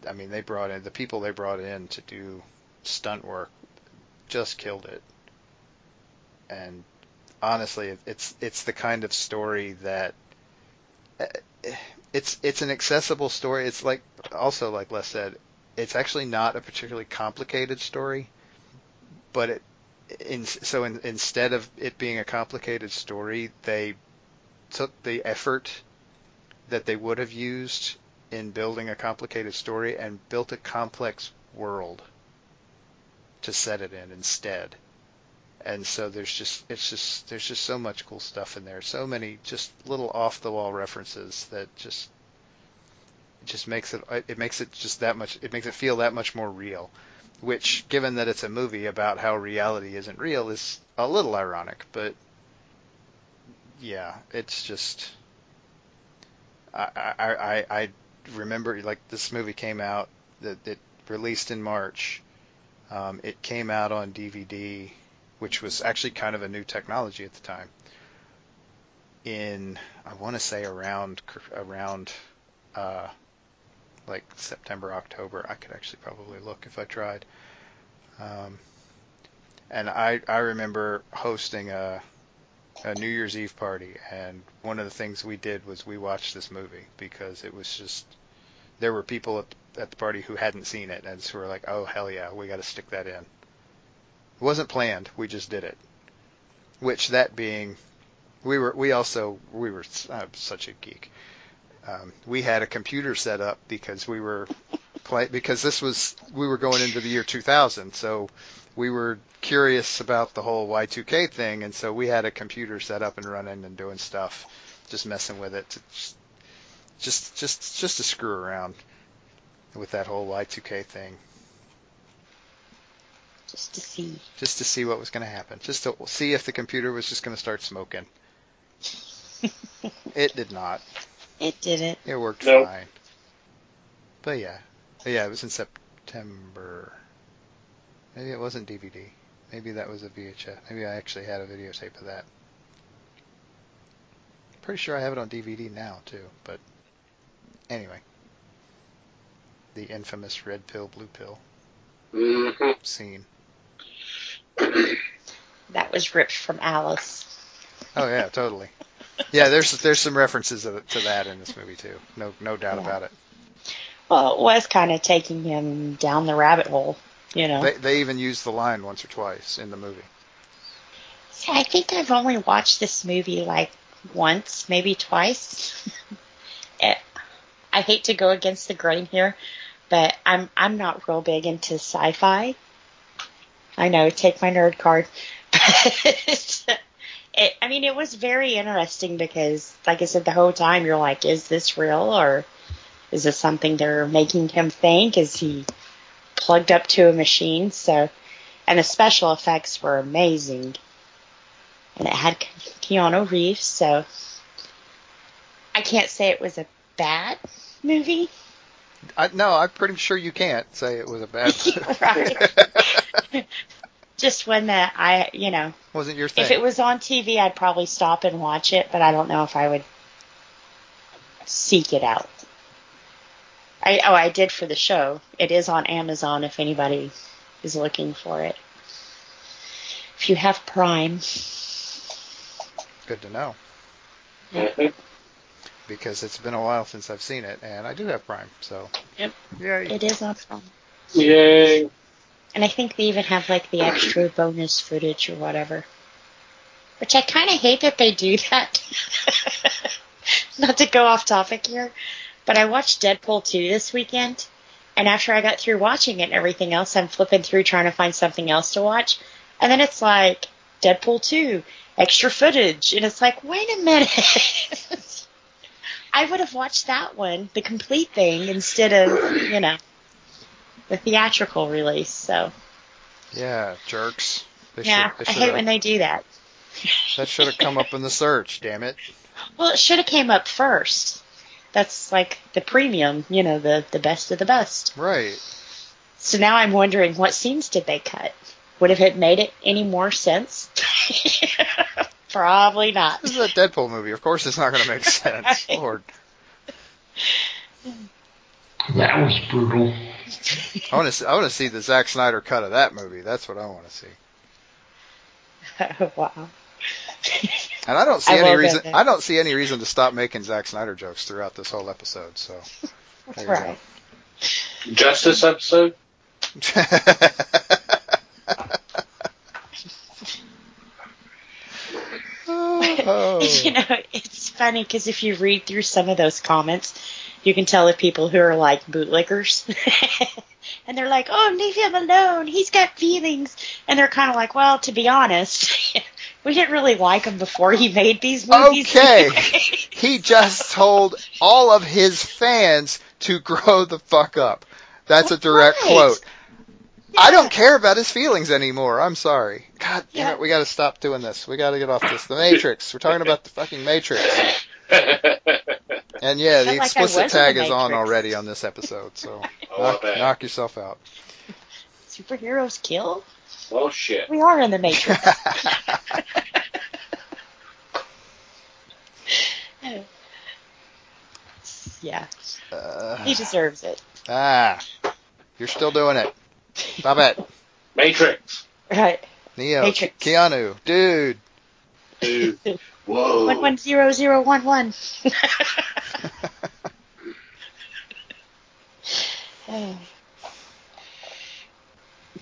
I mean, the people they brought in to do stunt work just killed it. And honestly, it's the kind of story that it's an accessible story. It's like also like Les said, it's actually not a particularly complicated story, but instead of it being a complicated story, they took the effort that they would have used in building a complicated story and built a complex world to set it in instead. And so there's just so much cool stuff in there. So many just little off the wall references that just makes it just that much. It makes it feel that much more real. Which, given that it's a movie about how reality isn't real, is a little ironic. But yeah, it's just. I remember like this movie came out that it released in March. It came out on DVD, which was actually kind of a new technology at the time. In I want to say around like September, October. I could actually probably look if I tried. And I remember hosting a New Year's Eve party, and one of the things we did was we watched this movie because it was just there were people at the party who hadn't seen it and so were like, oh hell yeah, we got to stick that in. It wasn't planned, we just did it. Which that being, we were such a geek. We had a computer set up because we were going into the year 2000, so we were curious about the whole Y2K thing, and so we had a computer set up and running and doing stuff, just messing with it, just to screw around with that whole Y2K thing. Just to see. Just to see what was going to happen. Just to see if the computer was just going to start smoking. It did not. It didn't. It worked Nope. fine. But yeah, it was in September. Maybe it wasn't DVD. Maybe that was a VHS. Maybe I actually had a videotape of that. Pretty sure I have it on DVD now too. But anyway, the infamous red pill, blue pill Mm-hmm. scene. that was ripped from Alice. Oh yeah, totally. Yeah, there's some references to that in this movie too. No doubt about it. Well, it was kind of taking him down the rabbit hole, you know. They even used the line once or twice in the movie. See, I think I've only watched this movie like once, maybe twice. I hate to go against the grain here, but I'm not real big into sci-fi. I know, take my nerd card. It was very interesting because, like I said, the whole time you're like, is this real or is this something they're making him think? Is he plugged up to a machine? And the special effects were amazing. And it had Keanu Reeves, so I can't say it was a bad movie. No, I'm pretty sure you can't say it was a bad movie. Right. Just one that wasn't your thing. If it was on TV, I'd probably stop and watch it, but I don't know if I would seek it out. I did for the show. It is on Amazon if anybody is looking for it. If you have Prime. Good to know. Mm-hmm. Because it's been a while since I've seen it, and I do have Prime, so. Yep. Yay. It is on Prime. Yay. And I think they even have like the extra bonus footage or whatever. Which I kind of hate that they do that. Not to go off topic here, but I watched Deadpool 2 this weekend, and after I got through watching it and everything else, I'm flipping through trying to find something else to watch, and then it's like, Deadpool 2, extra footage, and it's like, wait a minute. I would have watched that one, the complete thing, instead of, the theatrical release, so. Yeah, jerks. I hate when they do that. That should have come up in the search, damn it. Well, it should have came up first. That's like the premium, the best of the best. Right. So now I'm wondering, what scenes did they cut? Would have it made it any more sense? Probably not. This is a Deadpool movie. Of course it's not going to make sense. Right. Lord. That was brutal. I want to see the Zack Snyder cut of that movie. That's what I want to see. Wow. And I don't see any reason. I don't see any reason to stop making Zack Snyder jokes throughout this whole episode. So. That's right. Just this episode? Oh. It's funny because if you read through some of those comments, you can tell the people who are like bootlickers. And they're like, oh, leave him alone. He's got feelings. And they're kind of like, well, to be honest, we didn't really like him before he made these movies. Okay. He just told all of his fans to grow the fuck up. That's a direct quote. Yeah. I don't care about his feelings anymore. I'm sorry. God damn it. We got to stop doing this. We got to get off this. The Matrix. We're talking about the fucking Matrix. And yeah, the explicit tag is on already on this episode, so knock yourself out. Superheroes kill? Well, shit. We are in the Matrix. Yeah. He deserves it. You're still doing it. Stop it. Matrix. Right. Neo. Matrix. Keanu. Dude. Whoa. 110011.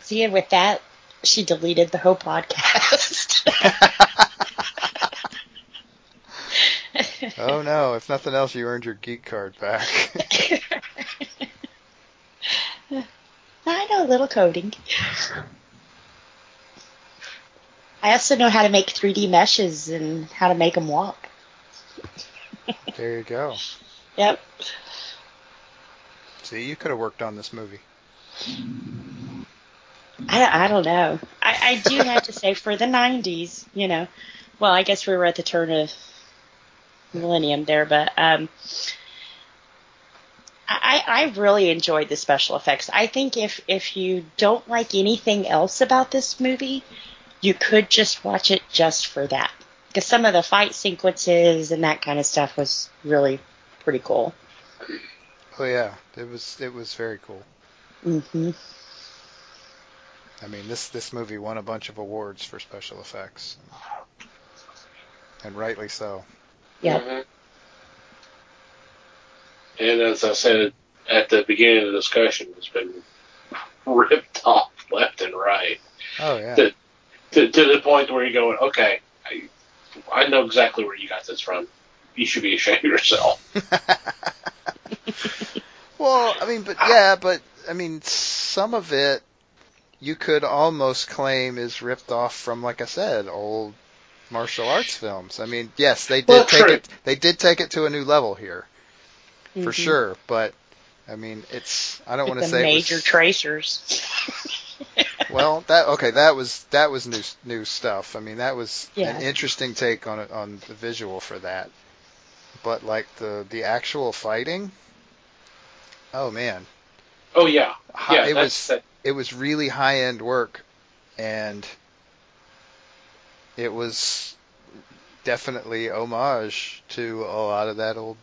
See, and with that, she deleted the whole podcast. Oh no, if nothing else, you earned your geek card back. I know a little coding. I also know how to make 3D meshes and how to make them walk. There you go. Yep. See, you could have worked on this movie. I don't know. I do have to say, for the 90s, well, I guess we were at the turn of millennium there, but I really enjoyed the special effects. I think if you don't like anything else about this movie, you could just watch it just for that. Because some of the fight sequences and that kind of stuff was really pretty cool. Oh yeah, it was very cool. Mm-hmm. I mean, this movie won a bunch of awards for special effects, and rightly so. Yeah. Mhm. And as I said at the beginning of the discussion, it's been ripped off left and right. Oh yeah. To the point where you're going, okay, I know exactly where you got this from. You should be ashamed of yourself. Well, I mean, but I mean, some of it you could almost claim is ripped off from, like I said, old martial arts films. I mean, yes, they did take it. They did take it to a new level here, for sure. But I mean, I don't want to say major it was, tracers. well, that was new stuff. I mean, that was Yeah. an interesting take on the visual for that. But like the actual fighting, oh man, Oh yeah, yeah. it was really high end work, and it was definitely homage to a lot of that old,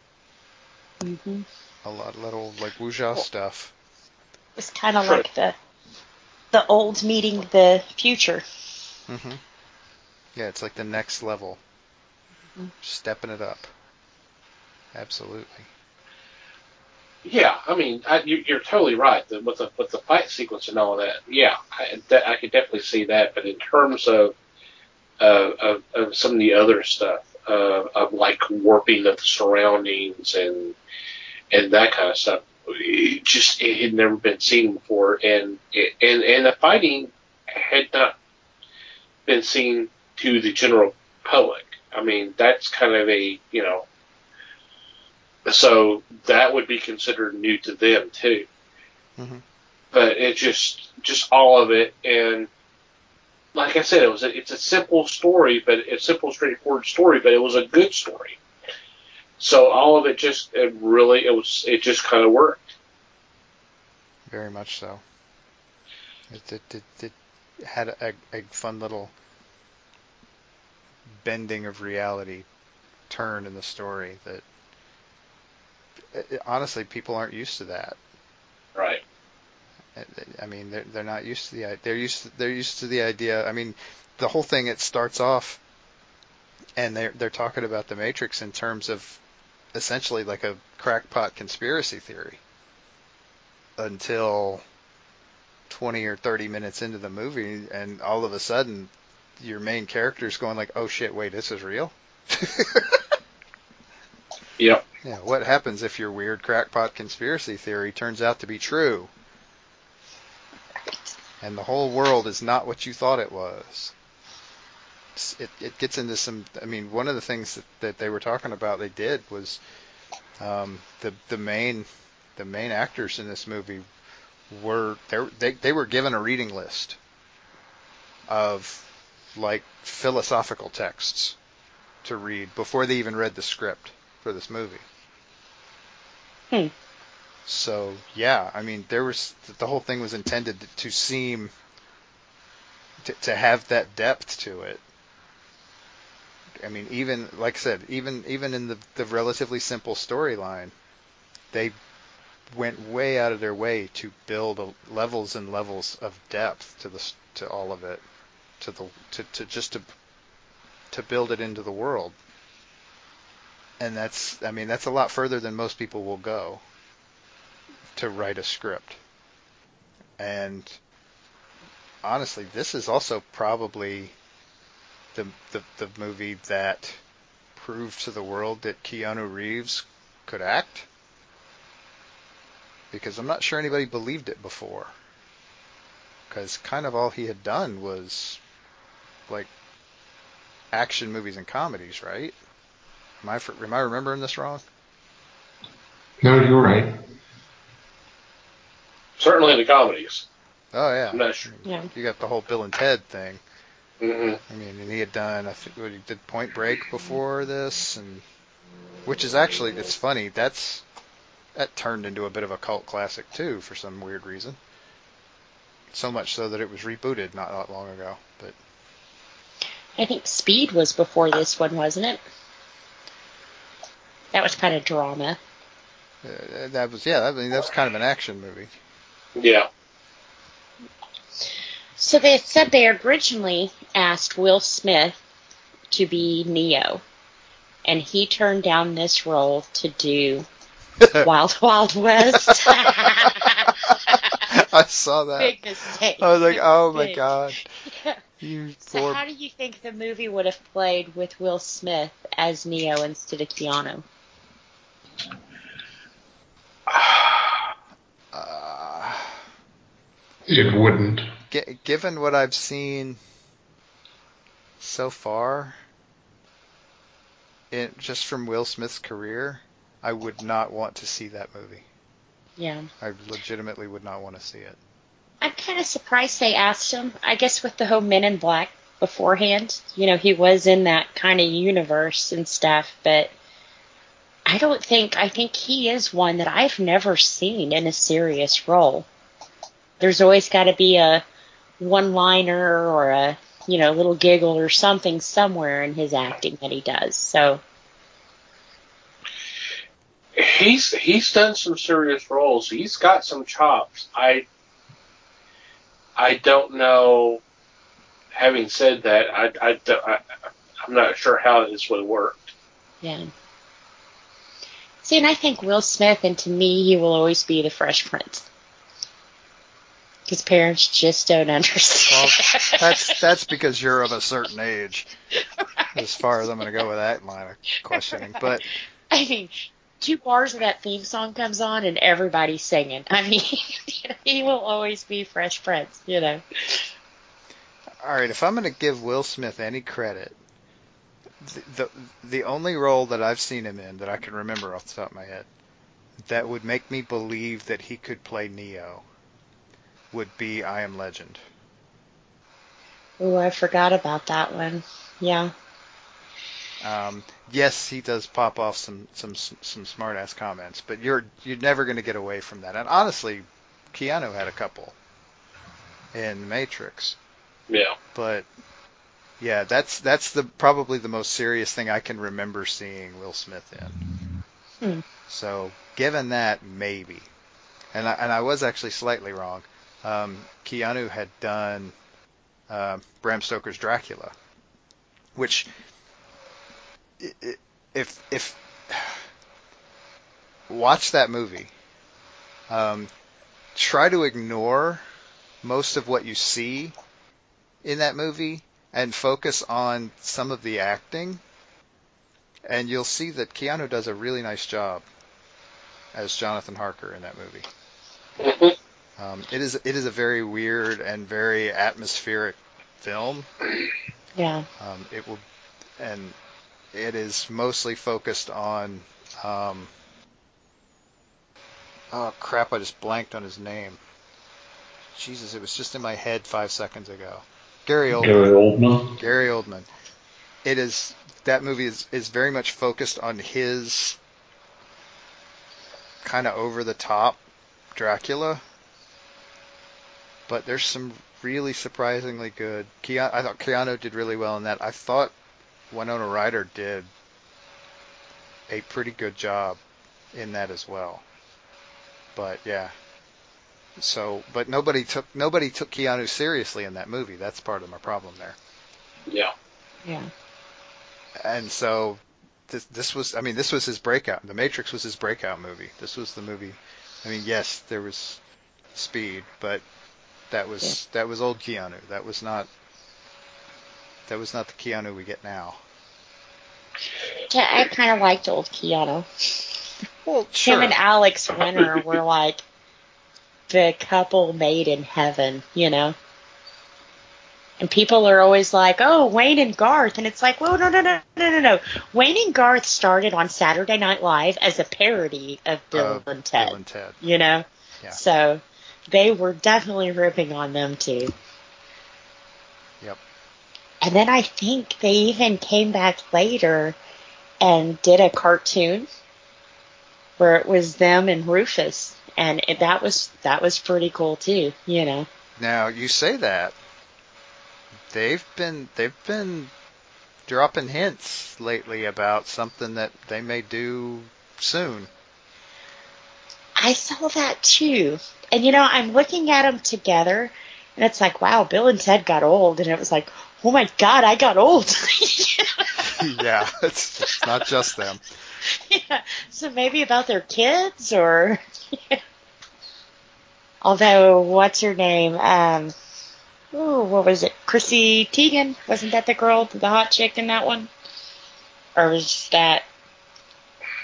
Mm-hmm. a lot of that old like wuxia stuff. It's kind of like the old meeting the future. Hmm. Yeah, it's like the next level, stepping it up. Absolutely. Yeah, I mean, you're totally right. With the fight sequence and all that, yeah, I could definitely see that. But in terms of some of the other stuff, of like warping of the surroundings and that kind of stuff, it had never been seen before, and the fighting had not been seen to the general public. I mean, that's kind of so that would be considered new to them too. Mm-hmm. But it just all of it, and like I said, it's a simple story, but it's a simple, straightforward story, but it was a good story. So all of it it just kind of worked. Very much so. It had a fun little bending of reality turn in the story that honestly people aren't used to that. Right. I mean, they're not used to they're used to the idea. I mean, the whole thing, it starts off and they're talking about the Matrix in terms of essentially like a crackpot conspiracy theory until 20 or 30 minutes into the movie, and all of a sudden your main character's going like, oh shit, wait, this is real? Yep. Yeah, what happens if your weird crackpot conspiracy theory turns out to be true? And the whole world is not what you thought it was. It gets into some, I mean, one of the things that they were talking about they did was the main actors in this movie they were given a reading list of like philosophical texts to read before they even read the script for this movie. So yeah, I mean, the whole thing was intended to seem to have that depth to it. I mean, even like I said, even in the relatively simple storyline, they went way out of their way to build levels and levels of depth to all of it, to build it into the world. And that's a lot further than most people will go to write a script. And honestly, this is also probably the movie that proved to the world that Keanu Reeves could act. Because I'm not sure anybody believed it before. Because kind of all he had done was like action movies and comedies, right? Am I remembering this wrong? No, you're right. Certainly in the comedies. Oh yeah. I'm not sure. Yeah. You got the whole Bill and Ted thing. Mm-hmm. I mean, and he had done, I think, he did Point Break before this, and which is actually, it's funny, that turned into a bit of a cult classic too for some weird reason. So much so that it was rebooted not long ago. But I think Speed was before this one, wasn't it? That was kind of drama. that was kind of an action movie. Yeah. So they said they originally asked Will Smith to be Neo, and he turned down this role to do Wild Wild West. I saw that. Big mistake. I was like, oh my Big. god. Yeah. You So poor... how do you think the movie would have played with Will Smith as Neo instead of Keanu? It wouldn't. Given what I've seen so far, just from Will Smith's career, I would not want to see that movie. Yeah. I legitimately would not want to see it. I'm kind of surprised they asked him. I guess with the whole Men in Black beforehand, you know, he was in that kind of universe and stuff, but I think he is one that I've never seen in a serious role. There's always got to be a one-liner or a, you know, little giggle or something somewhere in his acting that he does. So he's done some serious roles. He's got some chops. I don't know. Having said that, I'm not sure how this would have worked. yeah. See, and I think Will Smith, and to me, he will always be the Fresh Prince. Because parents just don't understand. Well, that's because you're of a certain age. As far as I'm going to go with that line of questioning. But I mean, 2 bars of that theme song comes on and everybody's singing. I mean, you know, he will always be Fresh Prince, you know. all right, if I'm going to give Will Smith any credit, the only role that I've seen him in that I can remember off the top of my head that would make me believe that he could play Neo would be I Am Legend. Oh, I forgot about that one. Yeah. Yes, he does pop off some smart ass comments, but you're never going to get away from that. And honestly, Keanu had a couple in Matrix. Yeah. But yeah, that's probably the most serious thing I can remember seeing Will Smith in. So given that, maybe, and I was actually slightly wrong. Keanu had done Bram Stoker's Dracula, which if watch that movie, try to ignore most of what you see in that movie and focus on some of the acting, and you'll see that Keanu does a really nice job as Jonathan Harker in that movie. Mm-hmm. It is a very weird and very atmospheric film. Yeah. It is mostly focused on oh crap, I just blanked on his name. Jesus, it was just in my head 5 seconds ago. Gary Oldman. Gary Oldman. That movie is very much focused on his kind of over the top Dracula. But there's some really surprisingly good. I thought Keanu did really well in that. I thought Winona Ryder did a pretty good job in that as well. But yeah. So, but nobody took Keanu seriously in that movie. That's part of my problem there. Yeah. Yeah. And so this was his breakout. The Matrix was his breakout movie. This was the movie. I mean, yes, there was Speed, but that was old Keanu. That was not the Keanu we get now. Yeah, I kind of liked old Keanu. Well, sure. Him and Alex Winter were like the couple made in heaven, you know? And people are always like, oh, Wayne and Garth. And it's like, well, no. Wayne and Garth started on Saturday Night Live as a parody of Bill and Ted. Bill and Ted. You know? Yeah. So they were definitely ripping on them, too. Yep. And then I think they even came back later and did a cartoon where it was them and Rufus. And that was pretty cool, too, you know? Now, you say that. They've been dropping hints lately about something that they may do soon. I saw that too. And you know, I'm looking at them together And it's like, wow, Bill and Ted got old. And it was like, oh my God, I got old. Yeah, it's not just them. Yeah. So maybe about their kids or. Although, what's her name? What was it? Chrissy Teigen? Wasn't that the girl, the hot chick in that one? Or was that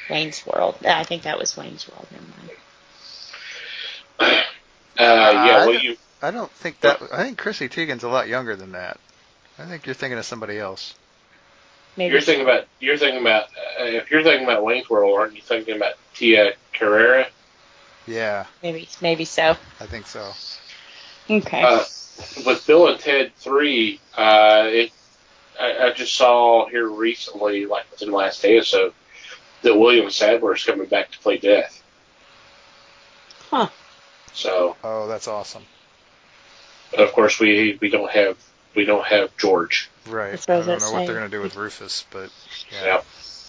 Wayne's World? I think that was Wayne's World. Never mind. I don't think that. I think Chrissy Teigen's a lot younger than that. I think you're thinking of somebody else. Maybe You're thinking about if you're thinking about Wayne's World, aren't you thinking about Tia Carrera? Yeah, maybe so. I think so. Okay. With Bill and Ted 3, I just saw here recently, like within the last day or so, that William Sadler is coming back to play Death. Huh. So. Oh, that's awesome. Of course, we don't have George. Right. That's what I I was don't gonna know what say. they're going to do with Rufus, but yeah. Yeah.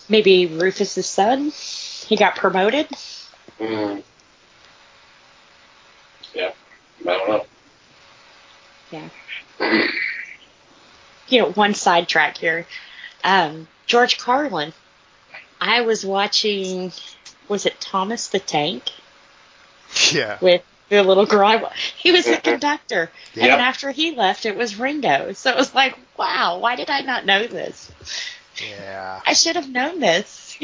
Maybe Rufus' son? He got promoted? Mm. Yeah. I don't know. Yeah. One sidetrack here. George Carlin. I was watching, was it Thomas the Tank? Yeah. With the little girl. He was the conductor. Yeah. And then after he left, it was Ringo. So it was like, wow, why did I not know this? Yeah. I should have known this.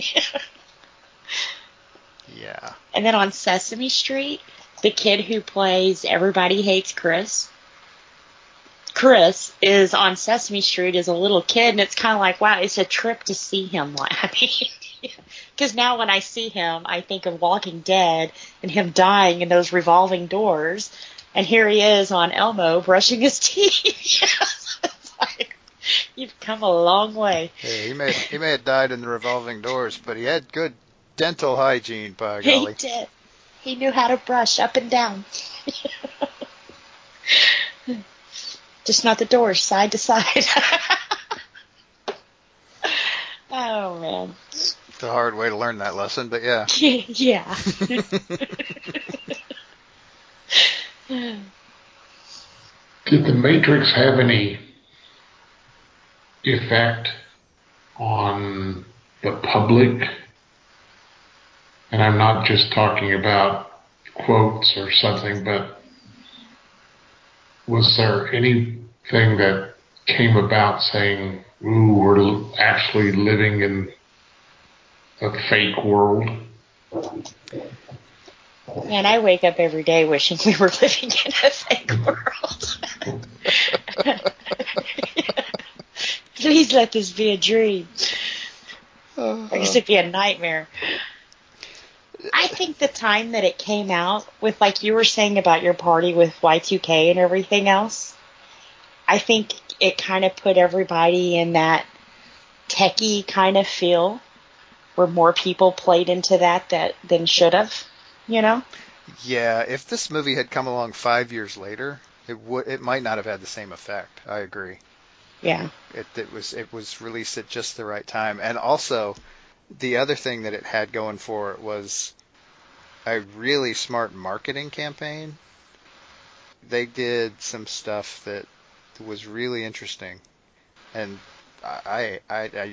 Yeah. And then on Sesame Street, the kid who plays Everybody Hates Chris. Chris is on Sesame Street as a little kid, and it's kind of like, wow, it's a trip to see him. Because now when I see him, I think of Walking Dead and him dying in those revolving doors, and here he is on Elmo brushing his teeth. It's like, you've come a long way. Hey, he may have died in the revolving doors, but he had good dental hygiene, by He golly. did. He knew how to brush up and down. Just not the doors, side to side. Oh, man. It's a hard way to learn that lesson, but yeah. Yeah. Did the Matrix have any effect on the public? And I'm not just talking about quotes or something, but was there anything that came about saying, ooh, we're actually living in a fake world? Man, I wake up every day wishing we were living in a fake world. Please let this be a dream. I guess it'd be a nightmare. I think the time that it came out, with like you were saying about your party with Y2K and everything else, I think it kind of put everybody in that techie kind of feel where more people played into that than should have, you know? Yeah, if this movie had come along 5 years later, it might not have had the same effect. I agree. Yeah. It was released at just the right time, and also the other thing that it had going for it was a really smart marketing campaign. They did some stuff that was really interesting, and I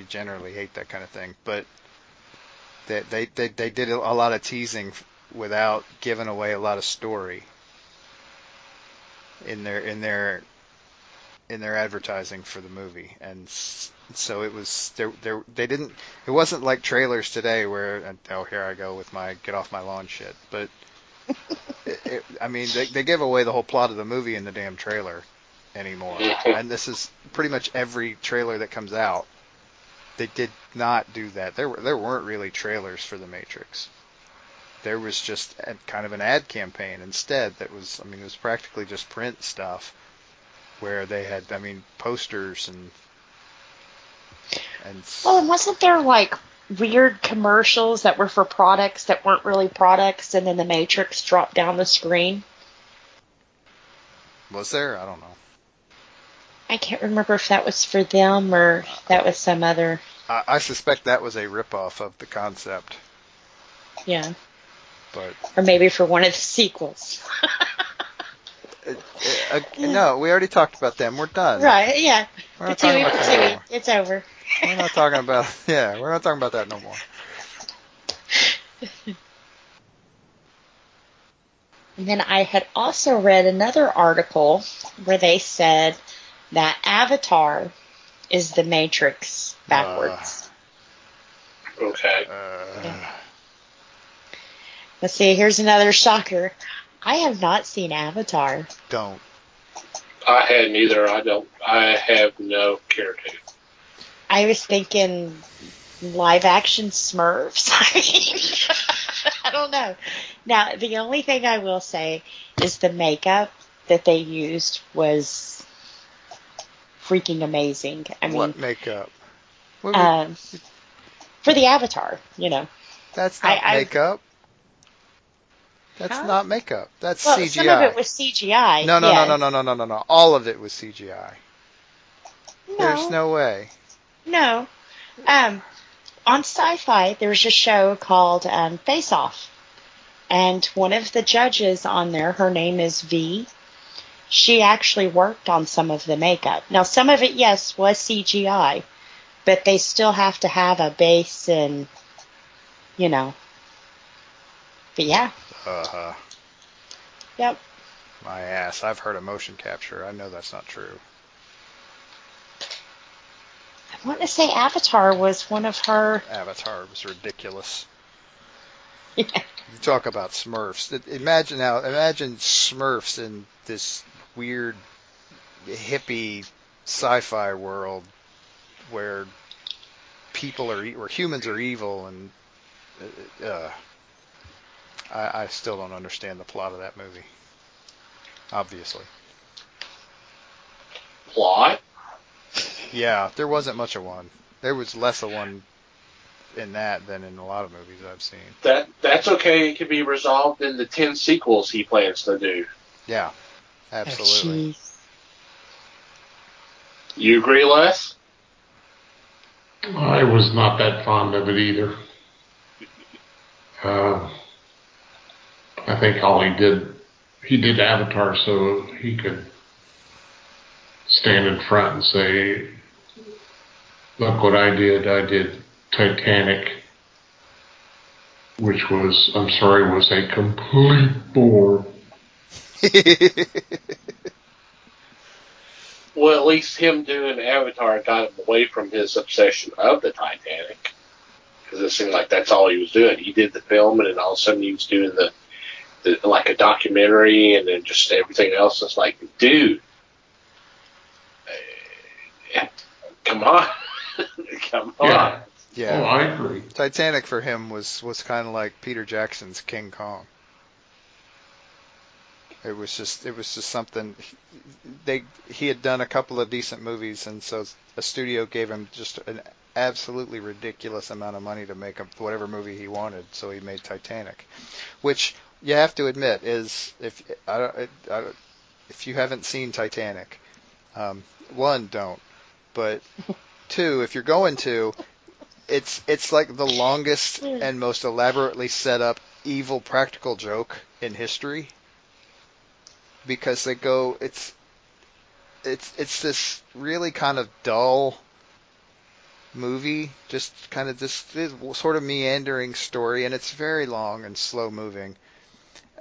generally hate that kind of thing, but they did a lot of teasing without giving away a lot of story in their advertising for the movie, and so it was they didn't. It wasn't like trailers today where here I go with my get off my lawn shit. But I mean, they give away the whole plot of the movie in the damn trailer anymore, and this is pretty much every trailer that comes out. They did not do that. There weren't really trailers for The Matrix. There was just kind of an ad campaign instead. That was, I mean, it was practically just print stuff where they had, I mean, posters and. Well, and wasn't there like weird commercials that were for products that weren't really products, and then the Matrix dropped down the screen? Was there? I don't know. I can't remember if that was for them or that was some other. I suspect that was a ripoff of the concept. Yeah. But or maybe for one of the sequels. No, we already talked about them. We're done. Right, yeah. We're not talking Patooey, about that no Patooey. more. It's over. We're not talking about. Yeah, we're not talking about that no more. And then I had also read another article where they said that Avatar is the Matrix backwards. Okay. Let's see, here's another shocker. I have not seen Avatar. Don't. I hadn't either. I have no care to. I was thinking live action Smurfs. I don't know. Now, the only thing I will say is the makeup that they used was freaking amazing. I mean, What makeup? for the Avatar, you know. That's not makeup. That's Huh? not makeup. That's Well, CGI. some of it was CGI. No. yes. All of it was CGI. No. There's no way. No. On Sci-Fi, there's a show called Face Off. And one of the judges on there, her name is V. She actually worked on some of the makeup. Now, some of it, yes, was CGI. But they still have to have a base and, you know. But yeah. Uh-huh. Yep. My ass. I've heard of motion capture. I know that's not true. I want to say Avatar was one of her. Avatar was ridiculous. Yeah. You talk about Smurfs. Imagine Smurfs in this weird hippie sci-fi world where where humans are evil, and I still don't understand the plot of that movie. Obviously. Plot? Yeah, there wasn't much of one. There was less of one in that than in a lot of movies I've seen. That's okay. It can be resolved in the 10 sequels he plans to do. Yeah, absolutely. Oh, You agree, Les? I was not that fond of it either. I think all he did Avatar so he could stand in front and say, look what I did. I did Titanic, which was a complete bore. Well, at least him doing Avatar got him away from his obsession of the Titanic. Because it seemed like that's all he was doing. He did the film, and then all of a sudden he was doing the like a documentary, and then just everything else. It's like, dude, come on. Come on. Yeah. Oh, I agree. Titanic for him was kind of like Peter Jackson's King Kong. It was just something. He had done a couple of decent movies, and so a studio gave him just an absolutely ridiculous amount of money to make whatever movie he wanted. So he made Titanic, which you have to admit is if you haven't seen Titanic, one, don't, but two, if you're going to, it's like the longest and most elaborately set up evil practical joke in history. Because they go, it's this really kind of dull movie, just kind of this sort of meandering story, and it's very long and slow moving,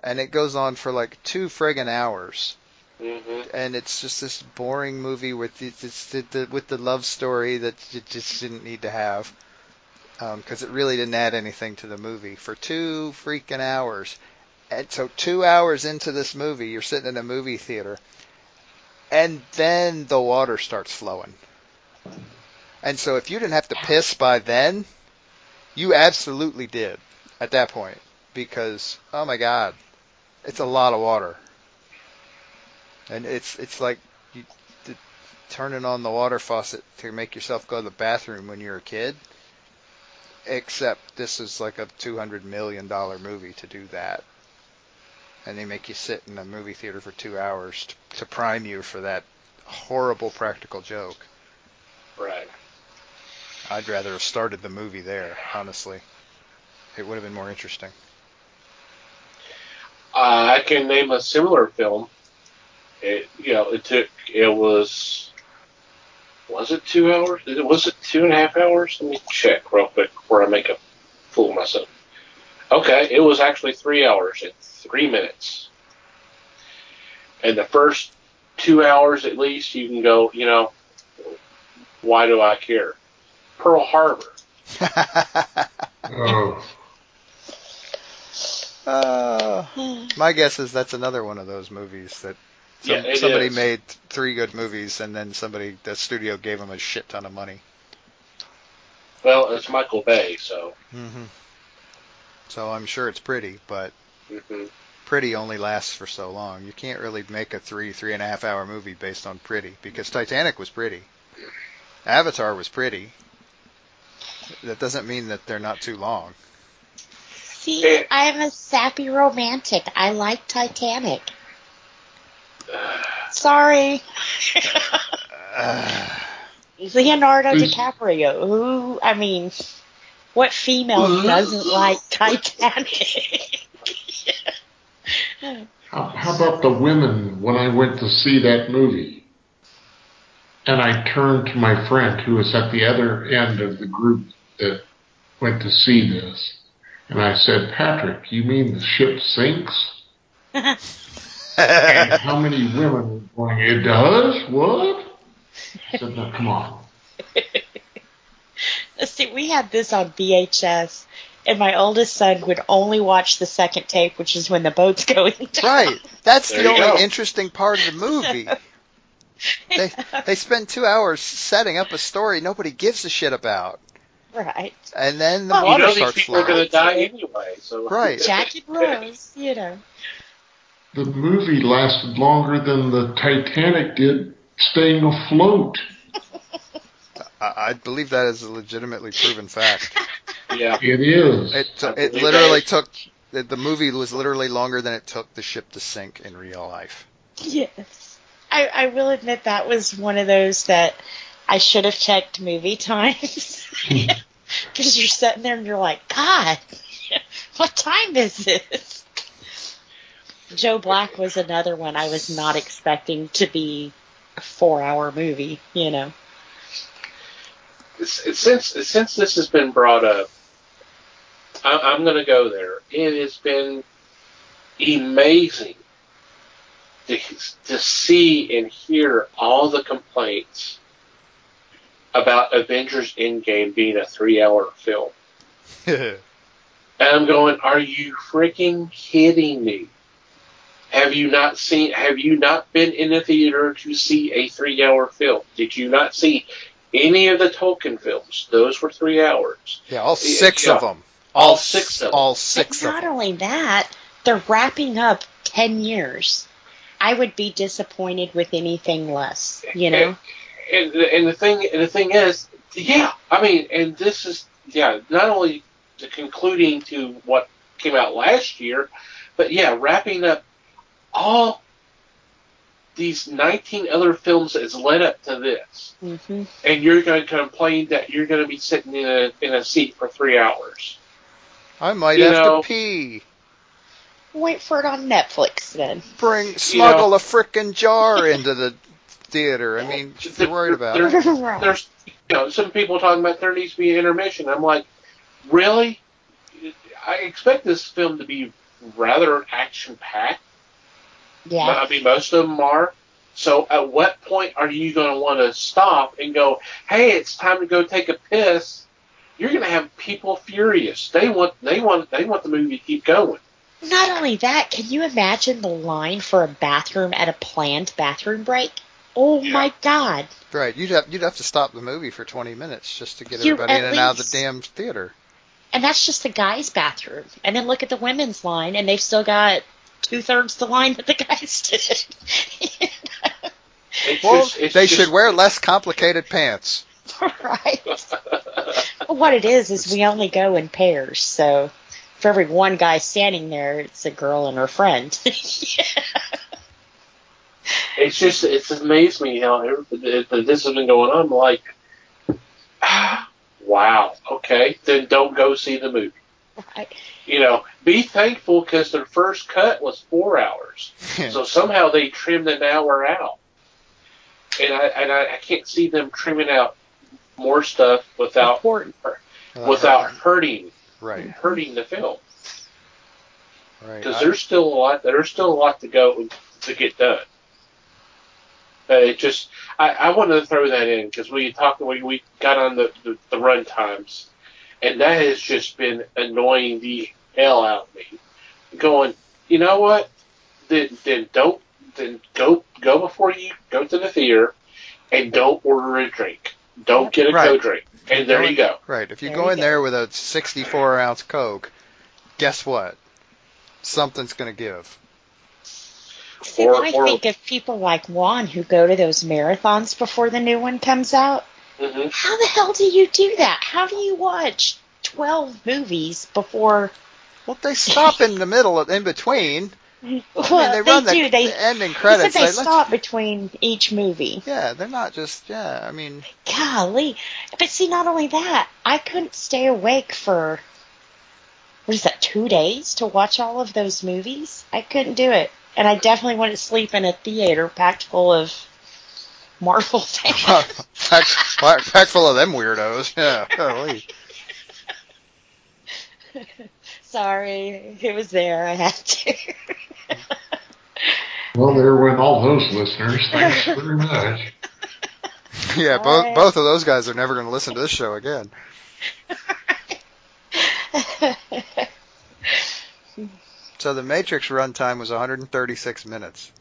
and it goes on for like 2 friggin' hours, and it's just this boring movie with the love story that you just didn't need to have, because it really didn't add anything to the movie for 2 freaking hours. And so 2 hours into this movie, you're sitting in a movie theater, and then the water starts flowing. And so if you didn't have to piss by then, you absolutely did at that point. Because, oh my God, it's a lot of water. And it's like turning on the water faucet to make yourself go to the bathroom when you're a kid. Except this is like a $200 million movie to do that. And they make you sit in a movie theater for 2 hours to prime you for that horrible practical joke. Right. I'd rather have started the movie there, honestly. It would have been more interesting. I can name a similar film It was it 2 hours? Was it 2.5 hours? Let me check real quick before I make a fool of myself. Okay, it was actually 3 hours and 3 minutes. And the first 2 hours at least, you can go, why do I care? Pearl Harbor. My guess is that's another one of those movies that somebody made 3 good movies, and then the studio gave them a shit ton of money. Well, it's Michael Bay, so. Mm-hmm. So I'm sure it's pretty, but Mm-hmm. pretty only lasts for so long. You can't really make a 3.5 hour movie based on pretty, because Titanic was pretty. Avatar was pretty. That doesn't mean that they're not too long. See, I'm a sappy romantic. I like Titanic. Sorry. Leonardo DiCaprio. What female doesn't like Titanic? How about the women when I went to see that movie? And I turned to my friend who was at the other end of the group that went to see this. And I said, Patrick, you mean the ship sinks? And how many women were going, it does? What? I said, no, come on. See, we had this on VHS, and my oldest son would only watch the second tape, which is when the boat's going down. Right. That's There the you only go. interesting part of the movie. They spend 2 hours setting up a story nobody gives a shit about. Right. And then the Well, water these starts people are flowing. going to die anyway. So. Right. Jack and Rose, The movie lasted longer than the Titanic did staying afloat. I believe that is a legitimately proven fact. Yeah. It is. It literally took, the movie was literally longer than it took the ship to sink in real life. Yes. I will admit that was one of those that I should have checked movie times. Because you're sitting there and you're like, God, what time is this? Joe Black was another one I was not expecting to be a 4-hour movie, Since this has been brought up, I'm going to go there. It has been amazing to see and hear all the complaints about Avengers Endgame being a 3-hour film. And I'm going, are you freaking kidding me? Have you not been in the theater to see a 3-hour film? Did you not see any of the Tolkien films? Those were 3 hours. Yeah, all 6 of them. All 6 of them. All 6 But of not them. only that, they're wrapping up 10 years. I would be disappointed with anything less, And the thing is, and this is, not only the concluding to what came out last year, but wrapping up all these 19 other films that's led up to this. Mm-hmm. And you're going to complain that you're going to be sitting in a seat for 3 hours. I might have to pee. Wait for it on Netflix then. Smuggle a frickin' jar into the theater. I mean, if you're worried about it. There's some people talking about there needs to be an intermission. I'm like, really? I expect this film to be rather action-packed. Yeah. I mean, most of them are. So at what point are you going to want to stop and go, hey, it's time to go take a piss? You're going to have people furious. They want the movie to keep going. Not only that, can you imagine the line for a bathroom at a planned bathroom break? Oh my God. Right, you'd have to stop the movie for 20 minutes just to get everybody in and out of the damn theater. And that's just the guys' bathroom. And then look at the women's line, and they've still got 2/3 the line that the guys did. They should wear less complicated pants. Right. What it is we only go in pairs, so for every one guy standing there, it's a girl and her friend. It's amazed me how this has been going on. I'm like, wow, okay, then don't go see the movie. Right. You know, be thankful because their first cut was 4 hours. So somehow they trimmed an hour out. And I can't see them trimming out more stuff without hurting the film. Right. Because there's still a lot to go to get done. It just I wanted to throw that in because we got on the run times, and that has just been annoying the hell out of me. Going, you know what? Then go before you go to the theater, and don't order a drink. Don't get a Coke drink, and there you go. Right. If you go in there with a 64-ounce Coke, guess what? Something's going to give. See, I think of people like Juan who go to those marathons before the new one comes out. Mm-hmm. How the hell do you do that? How do you watch 12 movies before? Well, they stop in the middle, in between. Well, they run the ending credits. They stop between each movie. Yeah, they're not just, I mean. Golly. But see, not only that, I couldn't stay awake for, 2 days to watch all of those movies? I couldn't do it. And I definitely wouldn't sleep in a theater packed full of Marvel fans. packed full of them weirdos. Yeah, holy. Sorry, it was there. I had to. Well, there went all those listeners. Thanks very much. Yeah, both of those guys are never going to listen to this show again. So the Matrix runtime was 136 minutes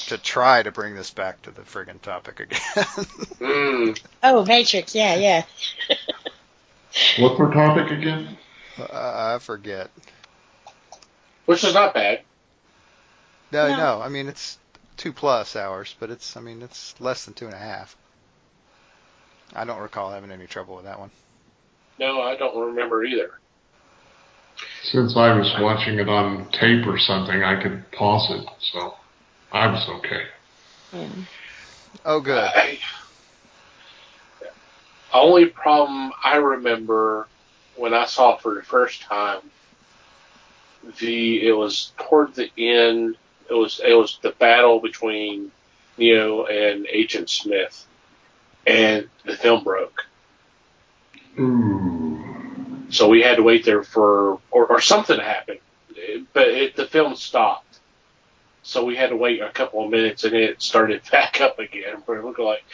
to try to bring this back to the friggin' topic again. Oh, Matrix, yeah. What's our topic again? I forget. Which is not bad. No. I mean, it's 2+ hours, but it's less than 2.5. I don't recall having any trouble with that one. No, I don't remember either. Since I was watching it on tape or something, I could pause it, so I was okay. Oh, good. Only problem I remember when I saw it for the first time, it was toward the end. It was the battle between Neo and Agent Smith, and the film broke. Ooh. So we had to wait there or something happened, but the film stopped. So we had to wait a couple of minutes, and it started back up again. We're looking like,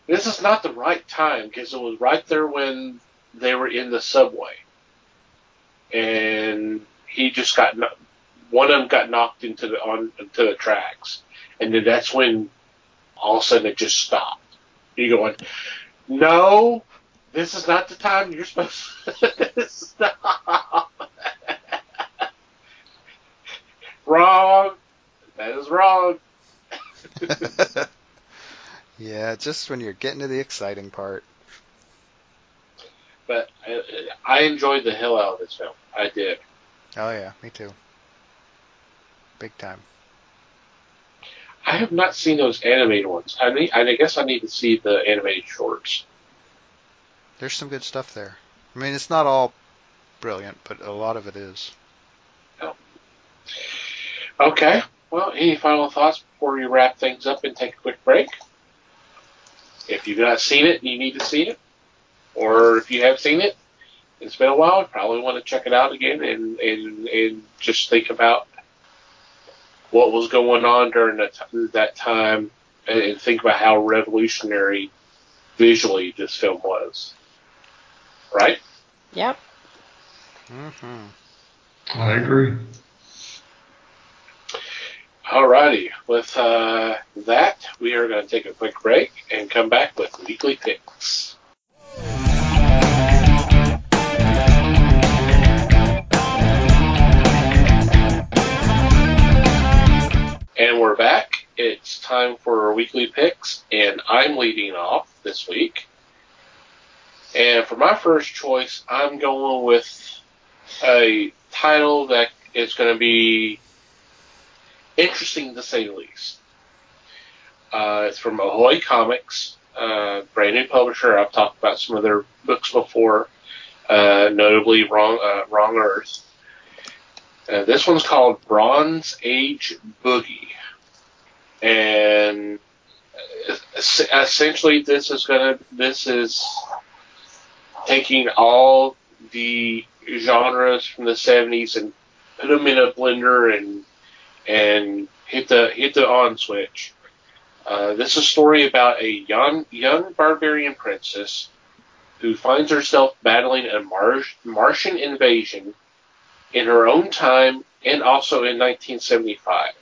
this is not the right time, because it was right there when they were in the subway. And he just one of them got knocked into the tracks. And then that's when all of a sudden it just stopped. You're going, no, this is not the time you're supposed to stop. Wrong. That is wrong. Yeah, just when you're getting to the exciting part. But I enjoyed the hell out of this film. I did. Oh, yeah, me too. Big time. I have not seen those animated ones. I guess I need to see the animated shorts. There's some good stuff there. I mean, it's not all brilliant, but a lot of it is. Oh. Okay. Well, any final thoughts before we wrap things up and take a quick break? If you've not seen it, you need to see it. Or if you have seen it, it's been a while, you probably want to check it out again and just think about what was going on during that time and think about how revolutionary visually this film was. Right? Yep. Mm-hmm. I agree. Alrighty. With that, we are going to take a quick break and come back with Weekly Picks. And we're back. It's time for our Weekly Picks, and I'm leading off this week. And for my first choice, I'm going with a title that is going to be interesting to say the least. It's from Ahoy Comics, brand new publisher. I've talked about some of their books before. notably Wrong Earth. This one's called Bronze Age Boogie, and essentially this is taking all the genres from the 70s and put them in a blender and hit the on switch. This is a story about a young barbarian princess who finds herself battling a Martian invasion in her own time and also in 1975.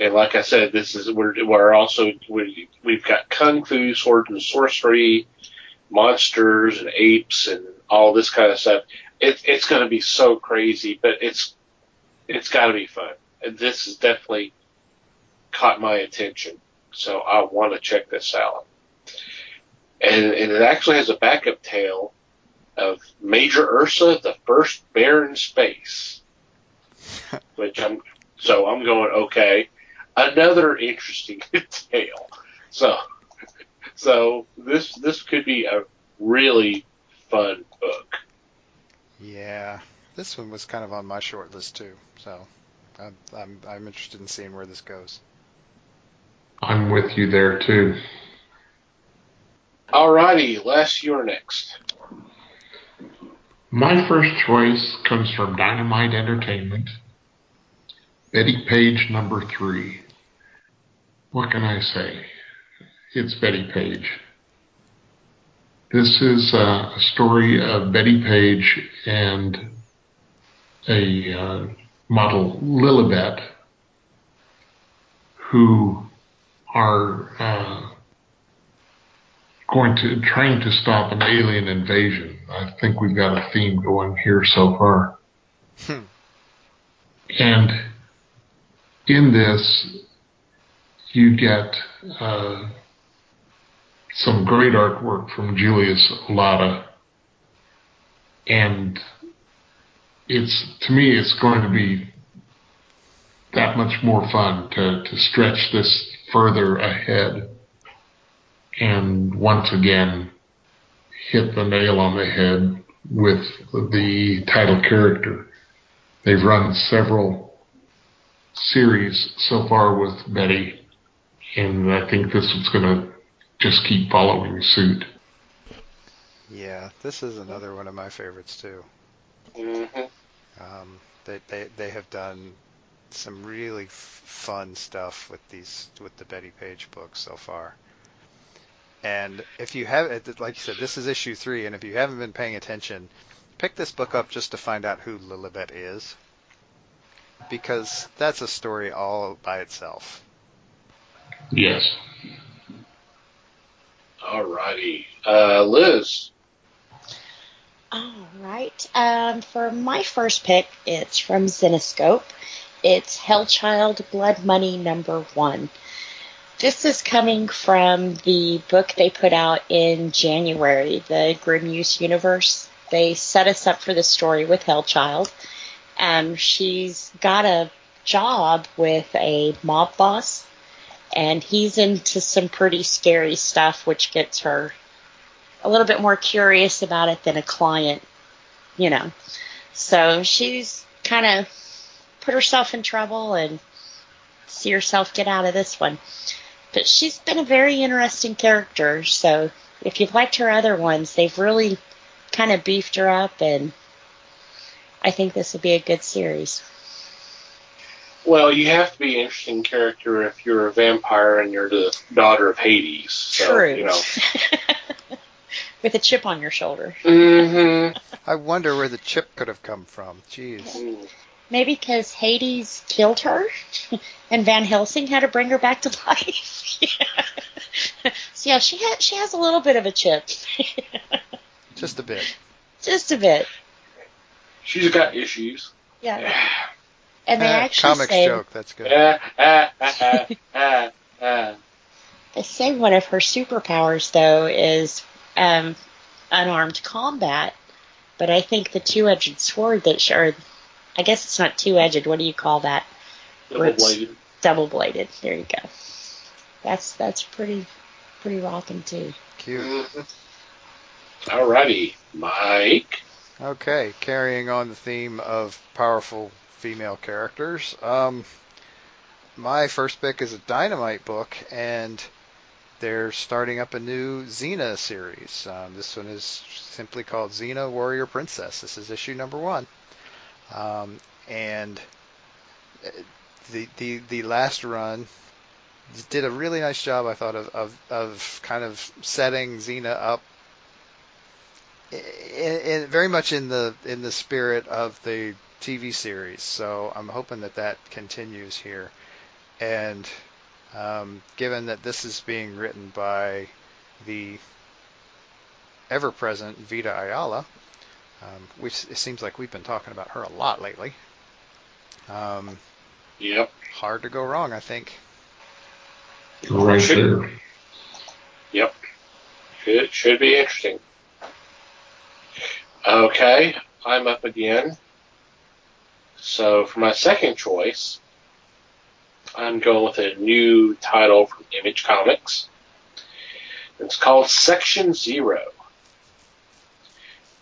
And like I said, we've got kung fu, swords and sorcery, monsters and apes and all this kind of stuff. It's going to be so crazy, but it's got to be fun. And this has definitely caught my attention, so I want to check this out. And it actually has a backup tale of Major Ursa, the first bear in space. Which I'm going, okay, another interesting tale. So this could be a really fun book. Yeah, this one was kind of on my short list too. So I'm interested in seeing where this goes. I'm with you there too. Alrighty, Les, you're next. My first choice comes from Dynamite Entertainment. Betty Page #3. What can I say? It's Betty Page. This is a story of Betty Page and a model, Lilibet, who are trying to stop an alien invasion. I think we've got a theme going here so far. And in this, you get some great artwork from Julius Olata, and to me it's going to be that much more fun to stretch this further ahead and once again hit the nail on the head with the title character. They've run several series so far with Betty, and I think this is going to just keep following suit. Yeah, this is another one of my favorites too. Mm-hmm. They have done some really fun stuff with the Betty Page books so far. And if you have, like you said, this is issue 3, and if you haven't been paying attention, pick this book up just to find out who Lilibet is, because that's a story all by itself. Yes. Alrighty. Liz. All right. For my first pick, it's from Zenescope. It's Hellchild Blood Money #1. This is coming from the book they put out in January, the Grimuse Universe. They set us up for the story with Hellchild. She's got a job with a mob boss, and he's into some pretty scary stuff, which gets her a little bit more curious about it than a client, So she's kind of put herself in trouble and see herself get out of this one. But she's been a very interesting character, so if you've liked her other ones, they've really kind of beefed her up, and I think this will be a good series. Well, you have to be an interesting character if you're a vampire and you're the daughter of Hades. So, True. With a chip on your shoulder. Mm-hmm. I wonder where the chip could have come from. Jeez. Maybe because Hades killed her, and Van Helsing had to bring her back to life. So yeah, she has a little bit of a chip. Just a bit. Just a bit. She's got issues. Yeah. And they actually comics say, joke. That's good. They say one of her superpowers, though, is unarmed combat. But I think the two-edged sword I guess it's not two-edged. What do you call that? Double-bladed. Double-bladed. There you go. That's pretty rocking too. Cute. Mm-hmm. Alrighty, Mike. Okay, carrying on the theme of powerful female characters. My first pick is a Dynamite book, and they're starting up a new Xena series. This one is simply called Xena Warrior Princess. This is issue number 1. And the last run did a really nice job, I thought, of kind of setting Xena up in very much in the spirit of the TV series. So I'm hoping that continues here. And given that this is being written by the ever-present Vita Ayala, which it seems like we've been talking about her a lot lately. Yep. Hard to go wrong, I think. You're right there. Yep. Should be interesting. Okay, I'm up again. So for my second choice, I'm going with a new title from Image Comics. It's called Section Zero.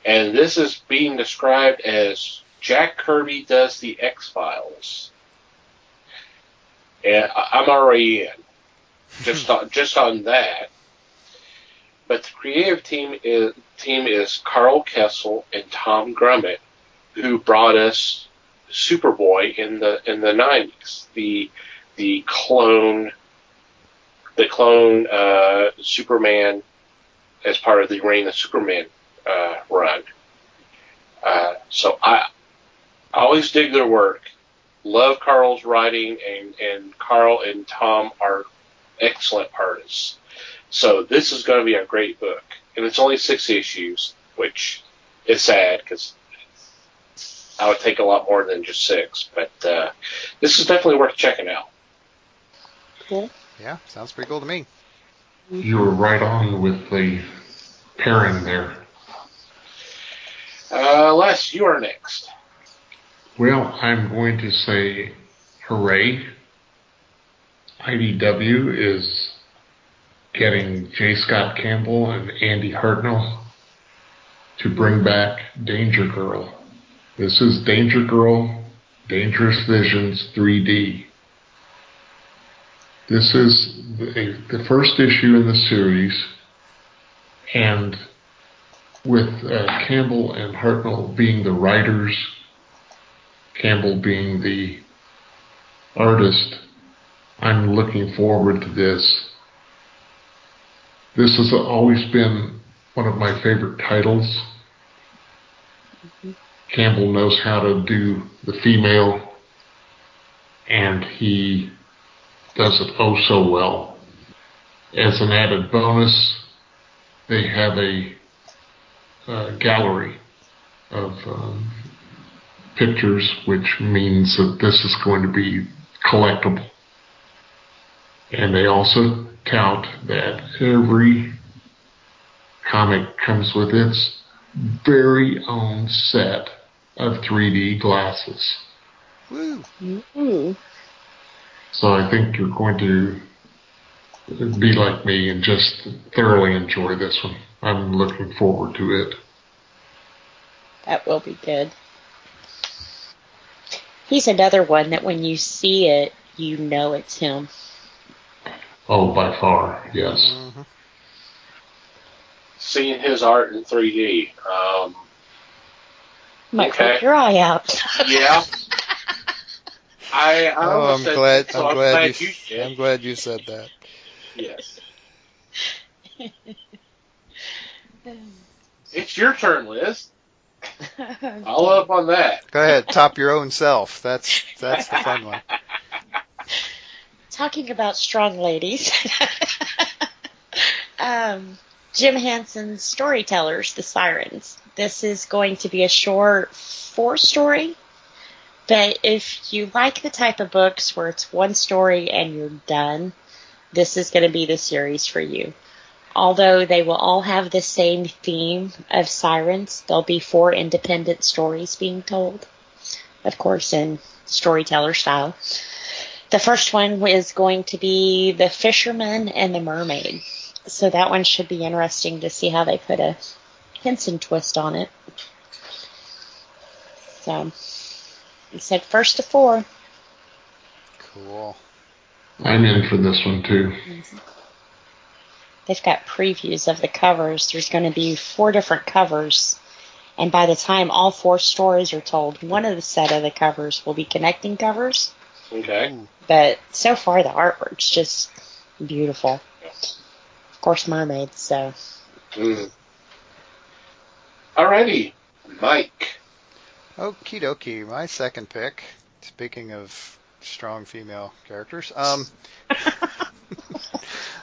And this is being described as Jack Kirby does the X-Files. And I'm already in. Just on that. But the creative team is Carl Kessel and Tom Grummett, who brought us Superboy in the 90s. The clone Superman as part of the Reign of Superman run. So I always dig their work. Love Carl's writing, and Carl and Tom are excellent artists. So this is going to be a great book. And it's only 6 issues, which is sad because I would take a lot more than just 6. But this is definitely worth checking out. Cool. Yeah, sounds pretty cool to me. You were right on with the pairing there. Les, you are next. Well, I'm going to say hooray. IDW is getting J. Scott Campbell and Andy Hartnell to bring back Danger Girl. This is Danger Girl, Dangerous Visions 3D. This is the first issue in the series, and with Campbell and Hartnell being the writers, Campbell being the artist, I'm looking forward to this. This has always been one of my favorite titles. Mm-hmm. Campbell knows how to do the female, and he does it oh so well. As an added bonus, they have a gallery of pictures, which means that this is going to be collectible. And they also tout that every comic comes with its very own set of 3D glasses. Woo! Mm-hmm. So I think you're going to be like me and just thoroughly enjoy this one. I'm looking forward to it. That will be good. He's another one that when you see it, you know it's him. Oh, by far, yes. Mm-hmm. Seeing his art in 3D. Might okay. poke your eye out. Yeah. I'm glad. So I'm glad you. did. I'm glad you said that. Yes. It's your turn, Liz. I'll up on that. Go ahead, top your own self. That's the fun one. Talking about strong ladies, Jim Henson's Storytellers, The Sirens. This is going to be a short 4-story, but if you like the type of books where it's one story and you're done, this is going to be the series for you. Although they will all have the same theme of sirens, there'll be 4 independent stories being told, of course, in storyteller style. The first one is going to be The Fisherman and the Mermaid. So that one should be interesting to see how they put a Henson twist on it. So, he said first to 4. Cool. I'm in for this one too. They've got previews of the covers. There's going to be 4 different covers. And by the time all 4 stories are told, one of the set of the covers will be connecting covers. Okay. But so far, the artwork's just beautiful. Of course, mermaids, so. Alrighty, Mike. Okie dokie. My second pick, speaking of strong female characters,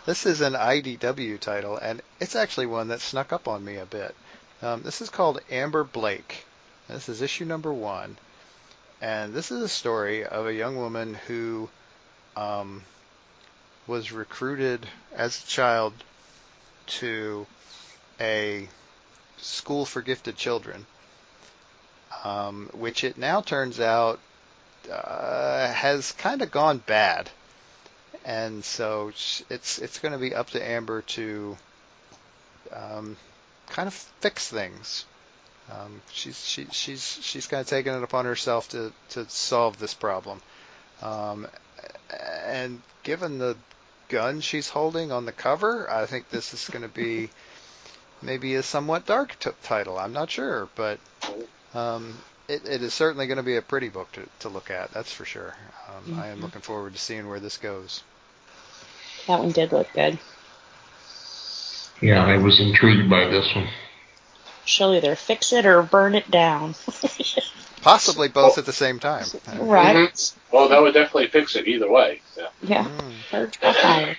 this is an IDW title, and it's actually one that snuck up on me a bit. This is called Amber Blake. This is issue number 1. And this is a story of a young woman who was recruited as a child to a school for gifted children, which it now turns out has kind of gone bad. And so it's going to be up to Amber to kind of fix things. She's kind of taken it upon herself to solve this problem. And given the gun she's holding on the cover, I think this is going to be maybe a somewhat dark title. I'm not sure, but it is certainly going to be a pretty book to look at. That's for sure. I am looking forward to seeing where this goes. That one did look good. Yeah, I was intrigued by this one. She'll either fix it or burn it down. Possibly both at the same time. Right. Mm-hmm. Well, that would definitely fix it either way. Yeah. Birds by fire.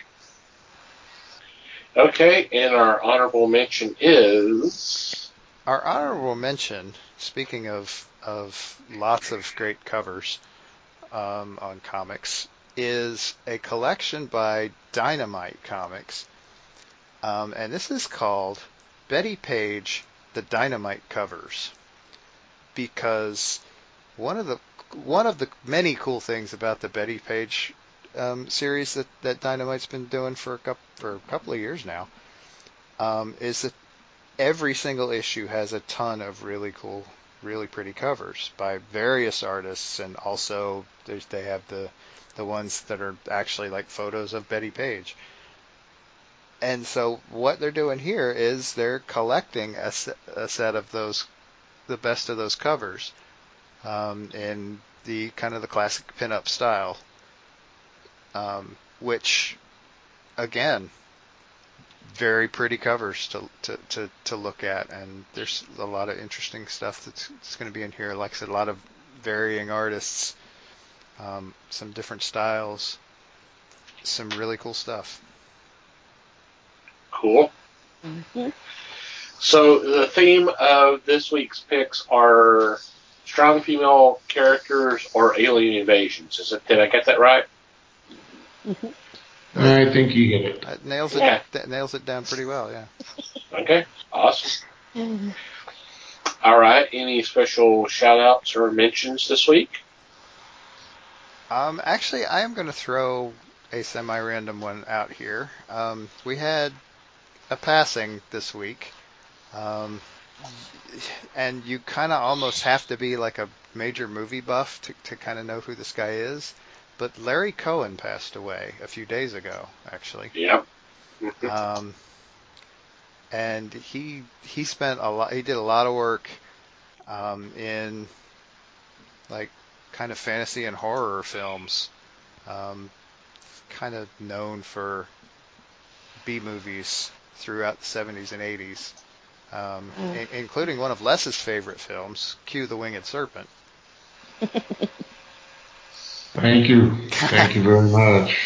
Okay, and our honorable mention is... Our honorable mention, speaking of lots of great covers on comics, is a collection by Dynamite Comics. And this is called Betty Page, The Dynamite Covers. Because one of the many cool things about the Betty Page series that Dynamite's been doing for a couple of years now is that every single issue has a ton of really cool, really pretty covers by various artists, and also they have the ones that are actually like photos of Betty Page. And so what they're doing here is they're collecting a set of those, the best of those covers, in the kind of the classic pinup style, which, again, very pretty covers to look at, and there's a lot of interesting stuff that's going to be in here. Like I said, a lot of varying artists, some different styles, some really cool stuff. Cool. Mm-hmm. So the theme of this week's picks are strong female characters or alien invasions. Did I get that right? Mm-hmm. I think you hit it. It nails it down pretty well, yeah. Okay, awesome. Mm-hmm. All right, any special shout-outs or mentions this week? Actually, I am going to throw a semi-random one out here. We had a passing this week, and you kind of almost have to be like a major movie buff to kind of know who this guy is. But Larry Cohen passed away a few days ago, actually. Yep. And he spent a lot. He did a lot of work in like kind of fantasy and horror films. Kind of known for B movies throughout the 70s and 80s, including one of Les's favorite films, Q the Winged Serpent. Thank you. Thank you very much.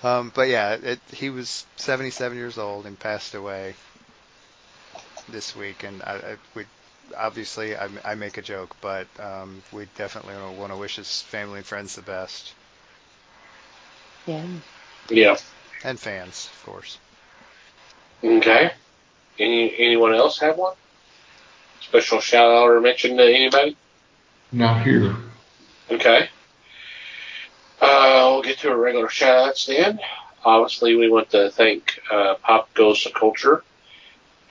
But yeah, he was 77 years old and passed away this week. And I make a joke, but we definitely want to wish his family and friends the best. Yeah. Yeah. And fans, of course. Okay. Anyone else have one? Special shout-out or mention to anybody? Not here. Okay. We'll get to our regular shout-outs then. Obviously, we want to thank Pop Goes to Culture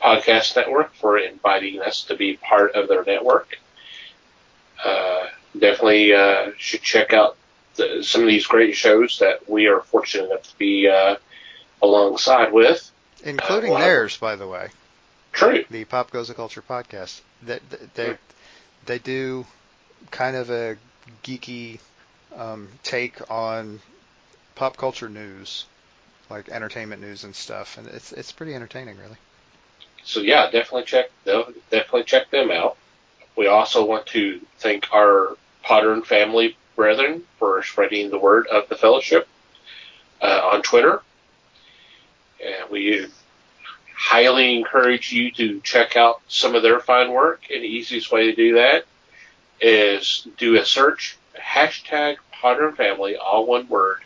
Podcast Network for inviting us to be part of their network. Definitely should check out some of these great shows that we are fortunate enough to be alongside with. Including theirs, by the way. True. The Pop Goes the Culture podcast. They do kind of a geeky take on pop culture news, like entertainment news and stuff, and it's pretty entertaining, really. So yeah, definitely check them out. We also want to thank our Potter and family brethren for spreading the word of the fellowship on Twitter. And we highly encourage you to check out some of their fine work. And the easiest way to do that is do a search, hashtag Potter and family, all one word,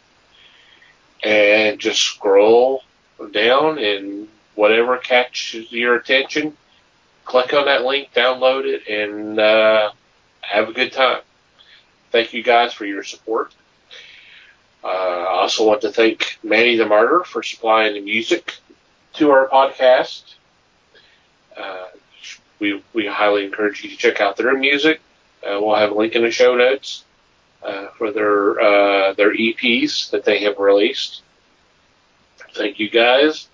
and just scroll down, and whatever catches your attention, click on that link, download it, and have a good time. Thank you guys for your support. I also want to thank Manny the Martyr for supplying the music to our podcast. We highly encourage you to check out their music. We'll have a link in the show notes for their EPs that they have released. Thank you guys.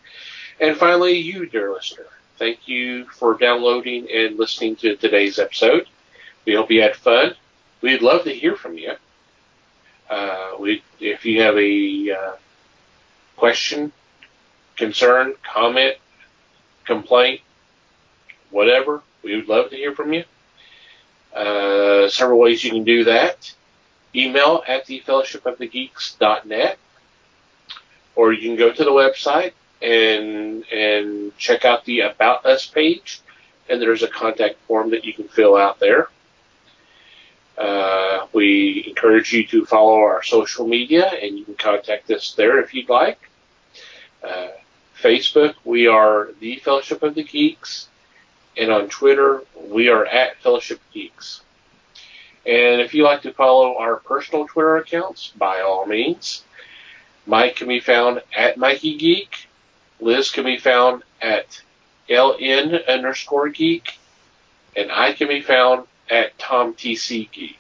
And finally, you, dear listener, thank you for downloading and listening to today's episode. We hope you had fun. We'd love to hear from you. If you have a question, concern, comment, complaint, whatever, we would love to hear from you. Several ways you can do that. Email at thefellowshipofthegeeks.net, or you can go to the website and check out the About Us page, and there's a contact form that you can fill out there. We encourage you to follow our social media, and you can contact us there if you'd like. Facebook, we are The Fellowship of the Geeks, and on Twitter, we are at Fellowship Geeks. And if you like to follow our personal Twitter accounts, by all means. Mike can be found at Mikey Geek. Liz can be found at LN_Geek. And I can be found at TomTC Geek.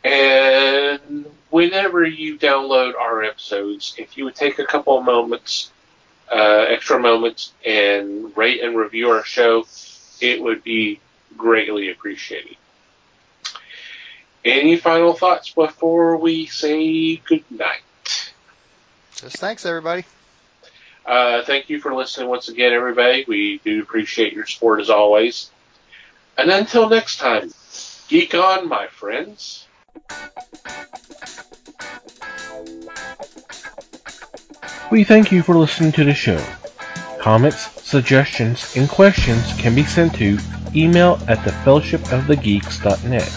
And whenever you download our episodes, if you would take a couple of moments, extra moments, and rate and review our show, it would be greatly appreciated. Any final thoughts before we say good night? Just thanks, everybody. Thank you for listening once again, everybody. We do appreciate your support as always. And until next time, geek on, my friends. We thank you for listening to the show. Comments, suggestions, and questions can be sent to email at thefellowshipofthegeeks.net.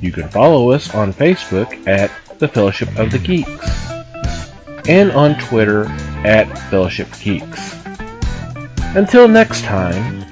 You can follow us on Facebook at The Fellowship of the Geeks and on Twitter at Fellowship Geeks. Until next time,